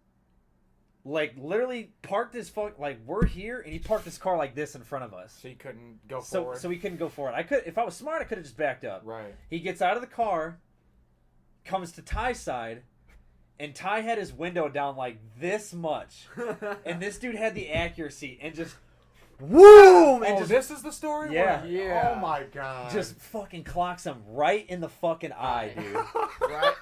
S2: like literally parked his like we're here, and he parked his car like this in front of us.
S4: So you couldn't go
S2: So
S4: forward.
S2: so we couldn't go forward. I could if I was smart, I could have just backed up.
S4: Right.
S2: He gets out of the car, comes to Ty's side, and Ty had his window down like this much. And this dude had the accuracy and just whoom and
S4: Oh,
S2: just
S4: this is the story?
S2: Yeah.
S3: Yeah.
S4: Oh my god.
S2: just fucking clocks him right in the fucking eye, dude.
S3: Right?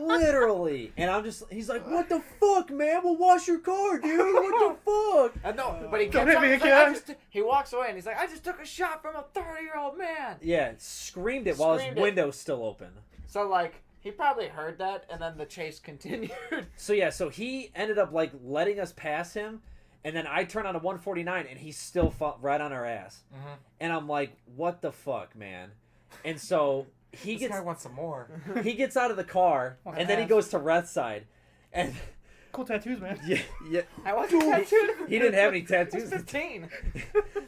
S2: Literally. And I'm just he's like, "What the fuck, man? We'll wash your car, dude. What the fuck?"
S3: No, but he
S1: Don't
S3: kept
S1: hit me
S3: he's like,
S1: again.
S3: he walks away and he's like, I just took a shot from a 30-year-old man.
S2: Yeah, screamed it while his
S3: Screamed it.
S2: window's still open.
S3: So, like, he probably heard that, and then the chase continued.
S2: So yeah, so he ended up like letting us pass him, and then I turn on a 149, and he's still right on our ass.
S4: Mhm.
S2: And I'm like, "What the fuck, man?" And so he
S4: This
S2: gets
S4: guy wants some more.
S2: he gets out of the car, and then he goes to Reth's side, and
S1: Cool tattoos, man.
S2: yeah,
S3: I wasn't tattooed.
S2: he didn't have any
S3: I was
S2: tattoos.
S3: 15.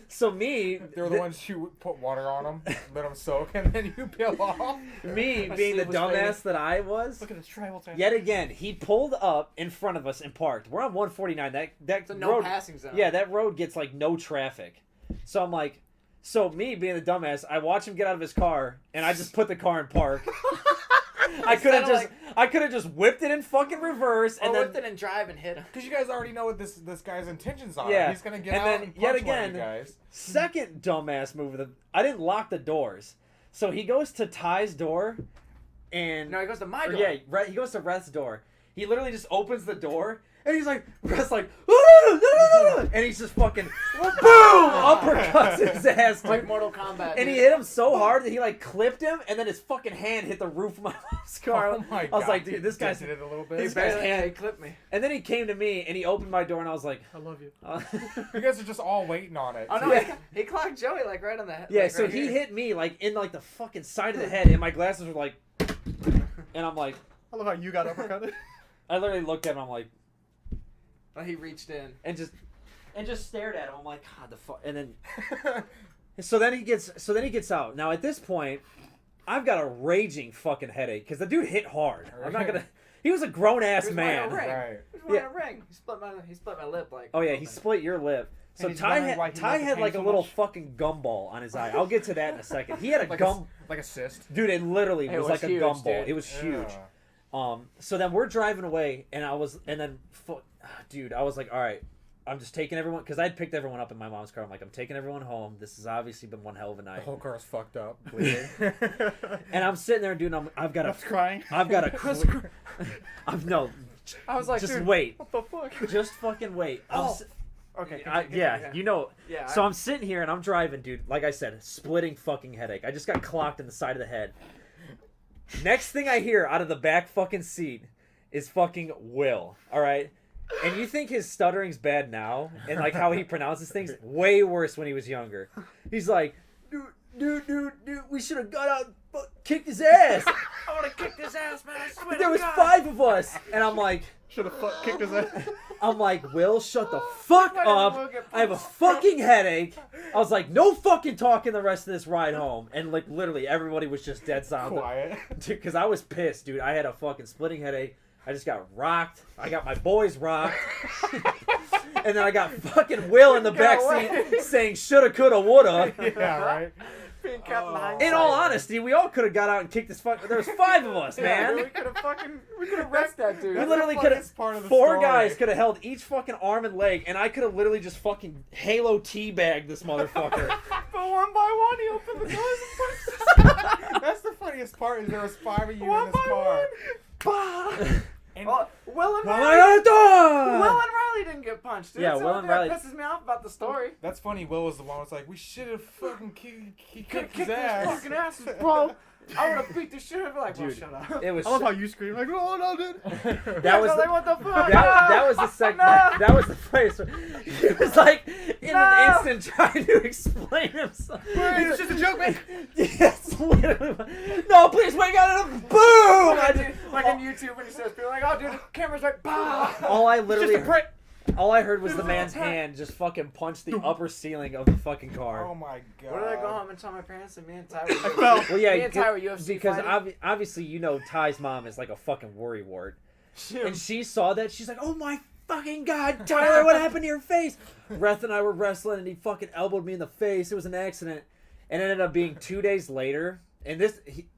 S2: So me,
S4: They were the ones you put water on them, let them soak, and then you peel off.
S2: me
S3: My
S2: being the
S3: sleeve was
S2: dumbass
S3: fading.
S2: that I was.
S1: Look at this tribal tattoo.
S2: Yet again, he pulled up in front of us and parked. We're on 149. That
S3: It's a no
S2: road,
S3: passing zone.
S2: yeah, that road gets like no traffic. So I'm like, so me being the dumbass, I watch him get out of his car, and I just put the car in park. I could have
S3: Instead of,
S2: just, just whipped it in fucking reverse,
S3: Or
S2: and then
S3: whipped it and drive and hit him.
S4: Because you guys already know what this guy's intentions are.
S2: Yeah.
S4: He's gonna get
S2: And
S4: out
S2: then,
S4: and
S2: yet
S4: punch one of
S2: again,
S4: you guys.
S2: second dumbass move. I didn't lock the doors, so he goes to Ty's door, and
S3: No, he goes to my door.
S2: yeah, he goes to Reth's door. He literally just opens the door, and he's like, Reth's like, and he's just fucking boom, uppercuts his ass,
S3: Like
S2: dude.
S3: Mortal Kombat.
S2: And he
S3: dude.
S2: hit him so hard that he like clipped him, and then his fucking hand hit the roof of my mom's car.
S4: Oh my
S2: I was
S4: God.
S2: like, dude, this guy's.
S4: Dented it a little
S3: He
S2: this
S4: bit.
S2: guy's
S3: barely
S2: hand-
S3: he clipped me.
S2: And then he came to me, and he opened my door, and I was like,
S1: I love you.
S4: You guys are just all waiting on it.
S3: Oh no,
S2: Yeah.
S3: he clocked Joey like right on the head.
S2: yeah.
S3: like,
S2: So
S3: right
S2: he
S3: here.
S2: hit me like in like the fucking side of the head, and my glasses were like, and I'm like,
S1: I love how you got uppercutted.
S2: I literally looked at him, I'm like,
S3: Oh, he reached in.
S2: and just stared at him. I'm like, God, the fuck, and then. So then he gets out. Now at this point, I've got a raging fucking headache because the dude hit hard. I'm not gonna. He was a grown ass
S3: He was wearing a
S2: man.
S3: ring.
S4: Right.
S3: He was wearing a ring. He split my lip like.
S2: Oh yeah, he split your lip. So
S1: And he's
S2: Ty
S1: wondering why he
S2: Ty
S1: loves the
S2: had
S1: pain
S2: like a
S1: so
S2: little
S1: much.
S2: fucking gumball on his eye. I'll get to that in a second. He had a
S4: Like
S2: gum.
S4: like a cyst.
S2: Dude, it literally
S3: It
S2: was
S3: was
S2: like
S3: huge,
S2: a gumball.
S3: dude.
S2: It was huge.
S4: Yeah.
S2: So then we're driving away, and I was, and then, dude, I was like, all right, I'm just taking everyone because I'd picked everyone up in my mom's car. I'm like, I'm taking everyone home. This has obviously been one hell of a
S4: The
S2: night.
S4: whole car's fucked up, bleeding.
S2: And I'm sitting there, dude. I've got
S1: I
S2: a,
S1: was crying.
S2: I've got a. I'm no.
S3: I was like,
S2: Just
S3: dude,
S2: wait.
S3: what the fuck?
S2: Just fucking wait.
S3: Okay.
S2: Yeah, you know.
S3: Yeah.
S2: So I'm sitting here and I'm driving, dude. Like I said, splitting fucking headache. I just got clocked in the side of the head. Next thing I hear out of the back fucking seat is fucking Will. All right. And you think his stuttering's bad now, and like how he pronounces things, way worse when he was younger. He's like, dude, we should have got out and kicked his ass.
S3: I would have kicked his ass, man. I swear
S2: There
S3: to
S2: was
S3: God.
S2: 5 of us, and I'm like,
S1: Should have kicked his ass.
S2: I'm like, Will, shut the fuck
S3: Why did Will
S2: up.
S3: get
S2: I have a
S3: punched?
S2: fucking headache. I was like, no fucking talking the rest of this ride home. And like literally everybody was just dead silent.
S4: Quiet.
S2: Because I was pissed, dude. I had a fucking splitting headache. I just got rocked. I got my boys rocked. And then I got fucking Will in the back seat saying shoulda, coulda, woulda.
S4: Yeah, right.
S3: Being kept in
S4: Oh.
S3: hindsight.
S2: In all honesty, we all could have got out and kicked this fuck. There was 5 of us,
S3: Yeah,
S2: man.
S3: dude, we could have wrecked that dude.
S2: We
S4: That's
S2: literally
S4: the
S2: could
S4: funniest part of
S2: have.
S4: the
S2: 4
S4: story.
S2: guys could have held each fucking arm and leg, and I could have literally just fucking Halo teabagged this motherfucker.
S3: But one by one, he opened the doors and punched.
S4: That's the funniest part. Is there was 5 of you
S3: One
S4: in this
S3: by
S4: car.
S3: one.
S4: And
S3: Well, Will and
S2: Will
S3: Riley.
S2: and
S3: Riley didn't get punched. Dude.
S2: Yeah,
S3: That's the
S2: Will
S3: only
S2: and
S3: thing
S2: Riley-
S3: that pisses me off about the story.
S4: that's funny. Will was the one who was like, we should have fucking kicked
S3: Kick
S4: his
S3: his
S4: ass.
S3: fucking asses, bro. I would have beat the shit out of him. Like, well,
S2: Dude,
S3: shut up.
S2: It was.
S1: I love how you scream like, "Oh no, dude!"
S2: That was.
S3: like, what the fuck?
S2: That was the second.
S3: No.
S2: That was the place. He was like in
S3: No.
S2: an instant trying to explain himself.
S1: It's just a joke, man.
S2: Yes, literally. No, please wake up! Boom! I just,
S3: Like on YouTube when he says, people like, oh, dude, the camera's right. Bah!
S2: all I
S1: It's
S2: literally
S1: just a prank.
S2: all I heard was the man's hand just fucking punch the upper ceiling of the fucking car.
S4: Oh my god.
S3: What did I go home and tell my parents that me and Ty were UFC?
S1: fell.
S2: Well, yeah,
S3: me and Ty were UFC
S2: because
S3: fighting?
S2: obviously you know Ty's mom is like a fucking worrywart, and she saw that she's like, "Oh my fucking god, Tyler, what happened to your face?" Reth and I were wrestling, and he fucking elbowed me in the face. It was an accident, and it ended up being 2 days later. And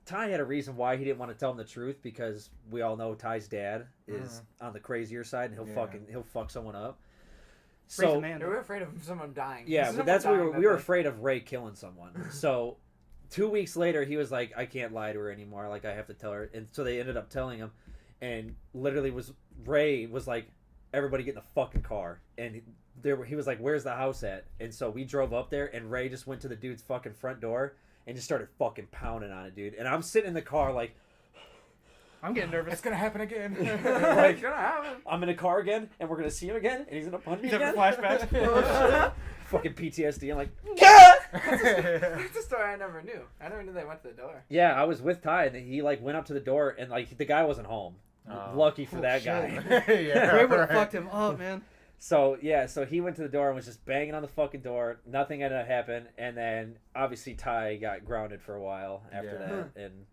S2: Ty had a reason why he didn't want to tell him the truth, because we all know Ty's dad is on the crazier side, and he'll fuck someone up.
S1: Raise a
S2: So
S1: man.
S3: We were afraid of someone dying.
S2: yeah,
S3: Someone
S2: but that's what
S3: dying
S2: we were
S3: that day.
S2: afraid of Ray killing someone. So 2 weeks later, he was like, "I can't lie to her anymore. Like, I have to tell her." And so they ended up telling him, and literally Ray was like, "Everybody get in the fucking car." And he was like, "Where's the house at?" And so we drove up there, and Ray just went to the dude's fucking front door and just started fucking pounding on it, dude. And I'm sitting in the car like,
S1: I'm getting nervous.
S4: It's gonna happen again.
S3: It's gonna happen.
S2: I'm in a car again, and we're gonna see him again, and he's gonna punch me
S1: He's having
S2: again.
S1: flashbacks.
S2: Fucking PTSD. I'm like, "Gah!"
S3: That's a story I never knew. I never knew they went to the door.
S2: Yeah, I was with Ty, and he like went up to the door, and like the guy wasn't home.
S4: Oh.
S2: Lucky for
S1: Oh,
S2: that
S1: shit.
S2: guy.
S4: Yeah,
S1: Ray would have
S4: right.
S1: fucked him up, man.
S2: So yeah, so he went to the door and was just banging on the fucking door. Nothing ended up happening, and then obviously Ty got grounded for a while after
S4: Yeah.
S2: that, and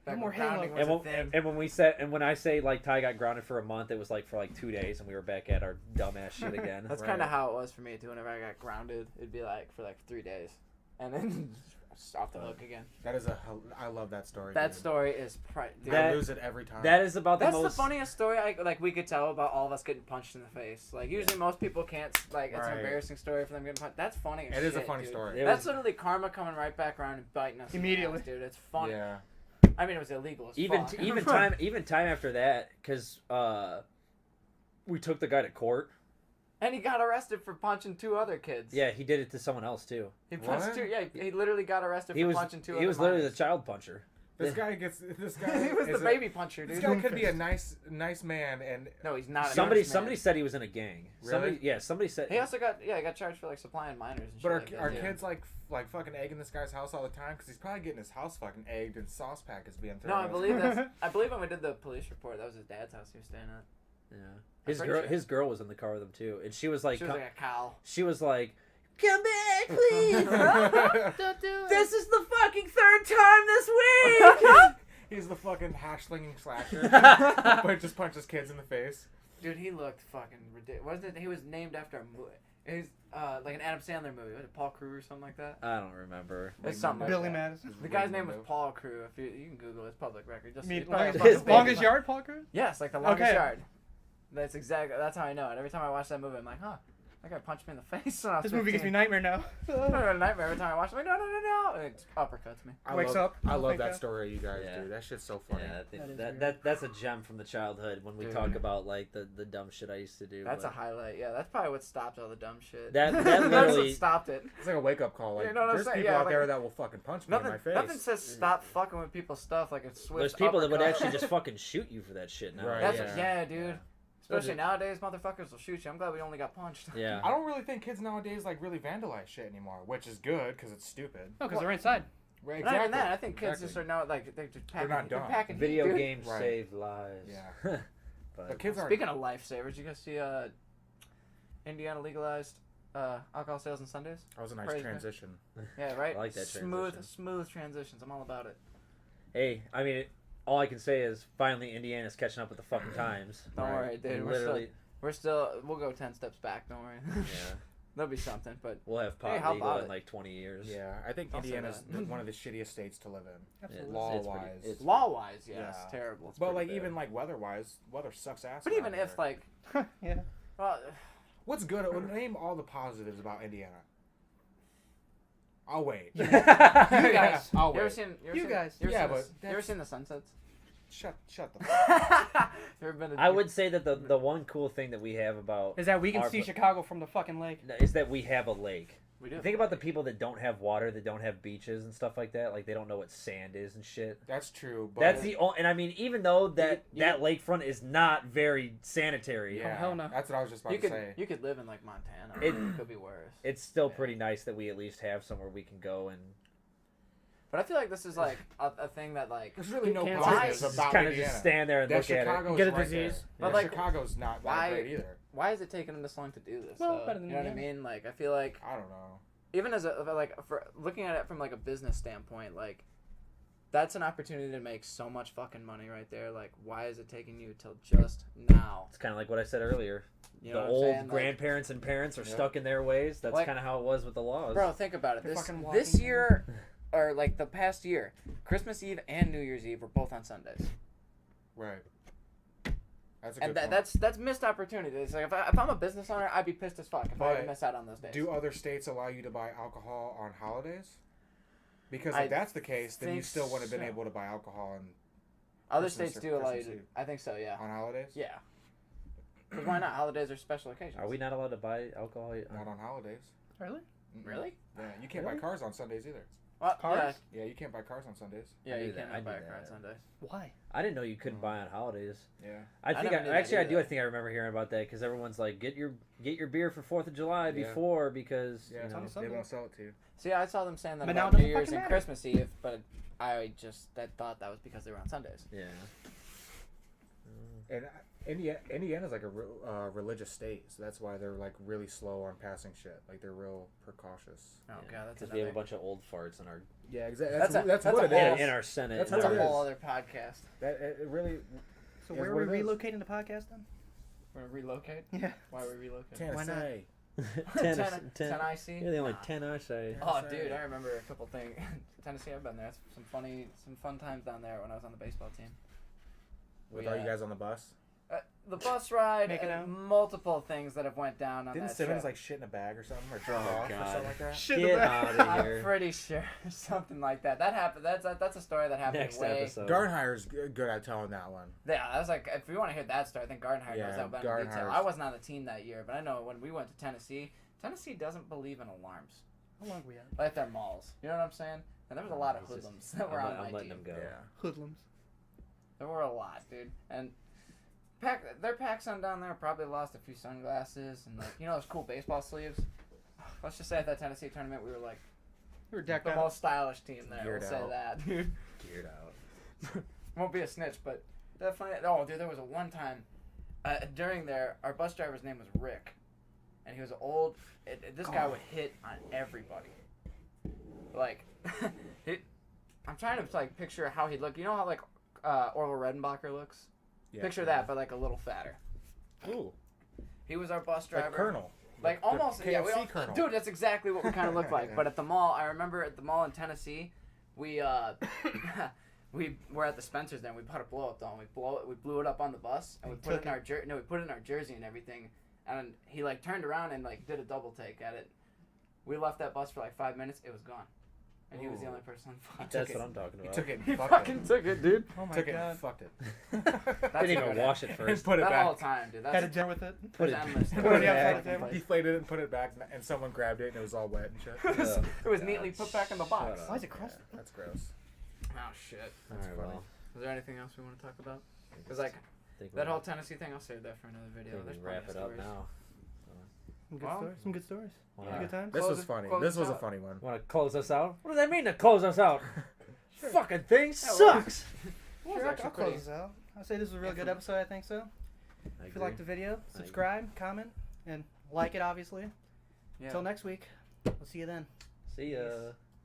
S1: No more
S3: grounding
S1: Halo.
S3: was a thing.
S2: when I say like Ty got grounded for a month, it was like for like 2 days, and we were back at our dumbass shit again.
S3: That's
S4: Right.
S3: kind of how it was for me too. Whenever I got grounded, it'd be like for like 3 days, and then just off the hook again.
S4: That is I love that story.
S3: That
S4: dude.
S3: story is dude,
S2: That-
S4: I lose it every time.
S2: That is about the
S3: That's
S2: most.
S3: the funniest story we could tell about all of us getting punched in the face. Like usually most people can't it's an
S4: Right.
S3: embarrassing story for them getting punched. That's funny as
S4: It is a
S3: shit,
S4: funny
S3: dude.
S4: story.
S2: It
S3: That's
S2: was-
S3: literally karma coming right back around and biting us in the
S1: Immediately.
S3: ass, dude. It's funny.
S4: Yeah.
S3: I mean, it was illegal as
S2: even
S3: fuck.
S2: even time after that, because we took the guy to court.
S3: And he got arrested for punching 2 other kids.
S2: Yeah, he did it to someone else too.
S3: He punched
S4: What?
S3: 2. Yeah, he literally got arrested
S2: He
S3: for
S2: was
S3: punching 2
S2: he
S3: other
S2: was literally the
S3: minors.
S2: child puncher.
S4: This guy gets. This guy.
S3: He was
S4: is
S3: the
S4: a-
S3: baby puncher,
S4: This
S3: dude.
S4: guy could be a nice man, and
S3: No, he's not. a
S2: Somebody
S3: nice man.
S2: somebody said he was in a gang.
S4: Really?
S2: Somebody said.
S3: He also got got charged for like supplying minors and shit
S4: but
S3: like that,
S4: are
S3: too.
S4: kids like fucking egging this guy's house all the time? Because he's probably getting his house fucking egged and sauce packets being thrown.
S3: No, I
S4: at
S3: believe
S4: him.
S3: that's. I believe when we did the police report, that was his dad's house he was staying at.
S2: Yeah.
S3: I'm pretty sure.
S2: His girl was in the car with him too, and she was like,
S3: She was like a cow.
S2: "Come back, please.
S3: Don't do
S2: This is the fucking 3rd time this week."
S4: He's the fucking hash slinging slasher, but just punches kids in the face.
S3: Dude, he looked fucking ridiculous. Wasn't it? He was named after a movie. He's like an Adam Sandler movie. Was it Paul Crewe or something like that?
S2: I don't remember.
S3: It's something like
S1: Billy
S3: that.
S1: Madison.
S3: The guy's name was Paul Crewe. If you can Google it, it's public record. Just
S1: Me,
S3: it's probably
S1: longest,
S3: fucking
S1: longest
S3: big.
S1: yard, Paul Crewe?
S3: Yes, like the longest
S1: Okay.
S3: yard. That's how I know it. Every time I watch that movie, I'm like, huh. That guy punched me in the face. When I was
S1: This movie gives me
S3: 15.
S1: nightmare now.
S3: I had a nightmare every time I watch it. I'm like, no. And it uppercuts me.
S1: Wakes up.
S4: I
S1: Oh,
S4: love
S1: thank
S4: that
S1: God.
S4: story you guys
S2: Yeah.
S4: do. That shit's so funny.
S2: Yeah,
S1: That is
S2: that,
S1: weird.
S2: that's a gem from the childhood when we
S3: Dude.
S2: talk about like the dumb shit I used to do.
S3: That's a
S2: but
S3: highlight. Yeah, that's probably what stopped all the dumb shit.
S2: That
S3: That's
S2: literally-
S3: what stopped it.
S4: It's like a wake up call. Like,
S3: You know what I'm
S4: there's
S3: saying?
S4: people
S3: Yeah,
S4: out
S3: like-
S4: there that will fucking punch me in my face.
S3: Nothing says stop fucking with people's stuff like a swift.
S2: There's people that would
S3: uppercut.
S2: actually just fucking shoot you for that shit now.
S4: Right,
S3: That's
S4: yeah.
S3: yeah, dude. Especially nowadays, motherfuckers will shoot you. I'm glad we only got punched.
S2: Yeah.
S4: I don't really think kids nowadays like really vandalize shit anymore, which is good because it's stupid.
S1: No, because they're inside.
S4: Right,
S3: Not even that. I think kids just are now like they're just packing.
S4: not dumb.
S3: Packing heat,
S2: Video
S3: dude.
S2: games
S4: Right.
S2: save lives.
S4: Yeah.
S2: But
S4: The kids aren't.
S3: Speaking of lifesavers, you guys see Indiana legalized alcohol sales on Sundays?
S4: That was a nice
S3: Praise
S4: transition.
S3: Yeah, right.
S2: I like that transition.
S3: Smooth transitions. I'm all about it.
S2: hey, I mean, all I can say is finally Indiana's catching up with the fucking times.
S3: Don't
S4: Right.
S3: worry, dude.
S2: Literally,
S3: We'll go 10 steps back. Don't worry.
S2: yeah.
S3: There'll be something, but
S2: We'll have pot
S3: Hey, how
S2: legal
S3: about
S2: in
S3: it?
S2: like 20 years.
S4: Yeah, I think
S3: Don't say
S4: Indiana's
S3: that.
S4: one of the shittiest states to live in.
S1: Absolutely.
S4: Law-wise.
S2: It's
S3: law-wise, yes,
S4: Yeah.
S3: it's terrible. It's
S4: But
S3: pretty
S4: like
S3: bad.
S4: even like weather-wise, weather sucks ass.
S3: But
S4: around
S3: even if
S4: here.
S3: like,
S1: Yeah.
S3: well,
S4: what's good? Name all the positives about Indiana. I'll wait.
S1: You guys.
S4: I'll
S3: you ever
S4: wait.
S3: seen?
S1: You guys.
S3: You ever
S4: Yeah,
S3: seen
S4: but
S3: the, you ever seen the sunsets?
S4: Shut the.
S3: You ever been to?
S2: I would say that the one cool thing that we have about
S1: Is that we can
S2: Our
S1: see
S2: pla-
S1: Chicago from the fucking lake.
S2: is that we have a lake.
S3: We do.
S2: Think about the people that don't have water, that don't have beaches and stuff like that. Like they don't know what sand is and shit.
S4: That's true. But
S2: That's the only, and I mean, even though that
S3: you-
S2: that lakefront is not very sanitary,
S4: Yeah,
S1: hell no.
S4: That's what I was just about
S3: You
S4: to
S3: could
S4: say.
S3: you could live in like Montana.
S2: It-
S3: It could be worse.
S2: it's still
S3: Yeah.
S2: pretty nice that we at least have somewhere we can go and
S3: But I feel like this is like a thing that like.
S4: There's really no
S1: Can't
S4: positives
S3: just
S4: about
S2: kind of
S4: Indiana.
S2: just stand there and
S4: That
S2: look at it.
S4: Chicago's
S1: Get a
S4: right
S1: disease.
S4: there.
S3: But,
S4: Yeah,
S3: like,
S4: Chicago's not that
S3: why-
S4: great either.
S3: Why is it taking them this long to do this?
S1: Well,
S3: though?
S1: better than
S3: you know what I
S1: Indiana.
S3: mean? Like I feel like
S4: I don't know.
S3: even as a like for looking at it from like a business standpoint, like that's an opportunity to make so much fucking money right there. Like why is it taking you till just now?
S2: It's kind of like what I said earlier.
S3: You know
S2: The
S3: what I'm
S2: old
S3: saying? Like,
S2: grandparents and parents are
S4: Yep.
S2: stuck in their ways. That's
S3: Like-
S2: kind of how it was with the laws.
S3: bro, think about it.
S1: They're
S3: This
S1: fucking
S3: this
S1: walking.
S3: year, or like the past year, Christmas Eve and New Year's Eve were both on Sundays,
S4: Right. That's a good
S3: and
S4: point.
S3: that's missed opportunity. It's like if I'm a business owner, I'd be pissed as fuck if I had to
S4: But
S3: miss out on those days.
S4: Do other states allow you to buy alcohol on holidays? Because
S3: I
S4: if that's the case, then you
S3: think
S4: still wouldn't have been
S3: so.
S4: able to buy alcohol
S3: Other
S4: Christmas
S3: states
S4: or
S3: do allow you
S4: Christmas
S3: to.
S4: Eve.
S3: I think so. Yeah.
S4: on holidays.
S3: Yeah. Because why not? Holidays are special occasions.
S2: Are we not allowed to buy alcohol?
S4: Not on holidays.
S1: Really?
S4: Mm-mm.
S3: Really?
S4: Yeah, you can't
S2: Really?
S4: buy cars on Sundays either.
S3: Well,
S1: Cars?
S4: Yeah, you can't buy cars on Sundays.
S3: Yeah,
S2: I
S3: you
S2: knew that, I
S3: can't buy a
S2: knew
S3: car on
S2: that.
S3: Sundays.
S1: Why?
S2: I didn't know you couldn't buy on holidays.
S4: Yeah.
S2: I think
S3: never knew that
S2: actually I do.
S3: either.
S2: I think I remember hearing about that because everyone's like, get your beer for 4th of July
S4: Yeah.
S2: before because
S4: Yeah,
S2: you know,
S1: on
S4: they
S1: Sunday.
S4: won't sell it to you.
S3: See, I saw them saying that
S1: But now
S3: about
S1: it
S3: New
S1: doesn't
S3: Year's
S1: fucking
S3: and
S1: matter.
S3: Christmas Eve, but I thought that was because they were on Sundays.
S2: yeah.
S4: And Indiana's like a religious state, so that's why they're like really slow on passing shit. Like they're real precautious.
S3: Oh god, that's
S2: because we have a
S3: another.
S2: bunch of old farts in our
S4: Yeah, exactly.
S3: That's
S4: That's
S3: a
S4: what it
S3: whole-
S4: is.
S2: in our Senate.
S4: That's
S2: in
S3: That's
S4: what
S3: a
S2: our-
S4: it
S3: whole
S4: is.
S3: other podcast.
S4: That it really.
S1: So
S4: Is
S1: where
S4: what
S1: are we
S4: it is.
S1: relocating the podcast then?
S3: We're gonna relocate.
S1: Yeah.
S3: Why are we relocating?
S4: Tennessee.
S1: Why not?
S2: 10,
S3: 10 IC.
S2: You're the only
S3: Nah.
S2: 10 I say.
S3: Oh,
S4: Tennessee.
S3: dude, I remember a couple things. Tennessee, I've been there. It's some fun times down there when I was on the baseball team.
S4: With
S3: We,
S4: all you guys on the bus.
S3: The bus ride
S1: Making
S3: and
S1: out?
S3: multiple things that have went down on
S4: Didn't
S3: that
S4: Simmons
S3: trip.
S4: like shit in a bag or something, or jerk
S2: Oh,
S4: off or
S2: God.
S4: something like that?
S1: Shit
S2: Get
S1: about-
S2: out of
S3: I'm
S2: here.
S3: pretty sure something like that. That happened. That's a story that happened
S2: Next
S3: way.
S2: episode.
S4: Gardenhire's good at telling that one.
S3: Yeah, I was like, if you want to hear that story, I think Gardenhire
S4: Yeah,
S3: knows that better in detail.
S4: Gardenhire's-
S3: I wasn't on the team that year, but I know when we went to Tennessee doesn't believe in alarms.
S1: How long we at?
S3: Like their malls. You know what I'm saying? And there was a lot of
S2: It's just-
S3: hoodlums that were on
S2: I'm
S3: my
S2: letting
S3: team.
S2: them go.
S4: Yeah.
S1: Hoodlums.
S3: There were a lot, dude. And their PacSun down there probably lost a few sunglasses and like those cool baseball sleeves. Let's just say at that Tennessee tournament we were like
S1: We were decked
S3: the
S1: out.
S3: most stylish team there.
S4: Geared
S3: We'll say
S4: out.
S3: that, dude.
S2: Geared out.
S3: Won't be a snitch, but definitely. Oh, dude, there was a one time during there, our bus driver's name was Rick, and he was old. This guy would hit on everybody. Like, I'm trying to like picture how he'd look. You know how like Orville Redenbacher looks?
S4: Yeah.
S3: Picture that, but like a little fatter.
S4: Ooh,
S3: He was our bus driver.
S4: like Colonel.
S3: Like
S4: The
S3: almost, yeah. We
S4: KFC
S3: all,
S4: Colonel.
S3: dude, that's exactly what we kind of look like.
S4: Yeah.
S3: But at the mall, I remember at the mall in Tennessee, we we were at the Spencer's there. And we put a blow up doll. We blew it up on the bus, and we
S1: You
S3: put it
S1: took
S3: in our we put it in our jersey and everything. and he like turned around and like did a double take at it. We left that bus for like 5 minutes. It was gone, and he was the
S2: Ooh.
S3: only person on fire.
S2: That's what I'm talking
S4: He
S2: about.
S4: took it.
S3: He
S4: And fucked
S3: fucking
S4: it.
S3: took it, dude.
S1: Oh my
S4: Took it
S1: god.
S4: and fucked it.
S3: That's
S2: Didn't
S3: a
S2: even
S3: good
S2: wash it
S4: And
S2: first.
S4: put it
S3: That
S4: back.
S3: all the time, dude. That's
S1: Had a dinner with it.
S2: Put it,
S3: There's endless.
S2: put
S1: Put
S2: it
S1: it outside
S2: back.
S1: the table.
S4: Deflated it and put it back, and someone grabbed it and it was all wet and shit.
S3: it was neatly put back in the box.
S2: Shut
S1: Why is it crusty?
S4: Yeah, that's gross.
S3: Oh shit.
S4: That's
S2: Alright,
S4: funny.
S2: well,
S3: Is there anything else we want to talk about? Because like
S2: think
S3: that
S2: we-
S3: whole Tennessee thing, I'll save that for another
S2: think
S3: video.
S2: we
S3: There's
S2: can wrap
S3: plenty
S2: it
S3: of
S2: up
S3: stories.
S2: now.
S1: Some good
S3: Well,
S1: stories. Some good stories.
S2: Yeah.
S1: Good times.
S4: This
S3: Close
S4: was
S3: it-
S4: funny.
S3: close
S4: This
S3: us
S4: was a
S3: out.
S4: funny one.
S2: Want to close us out? What does that mean to close us out?
S1: Sure.
S2: Fucking thing
S3: Yeah,
S2: sucks.
S3: Well,
S1: Sure,
S3: it's
S1: I'll
S3: actually pretty-
S1: close this out. I'll say this was a real good episode. I think so.
S2: I
S1: If you liked the video, subscribe, comment, and like it. Obviously.
S3: Yeah.
S1: Until next week. We'll see you then.
S2: See ya.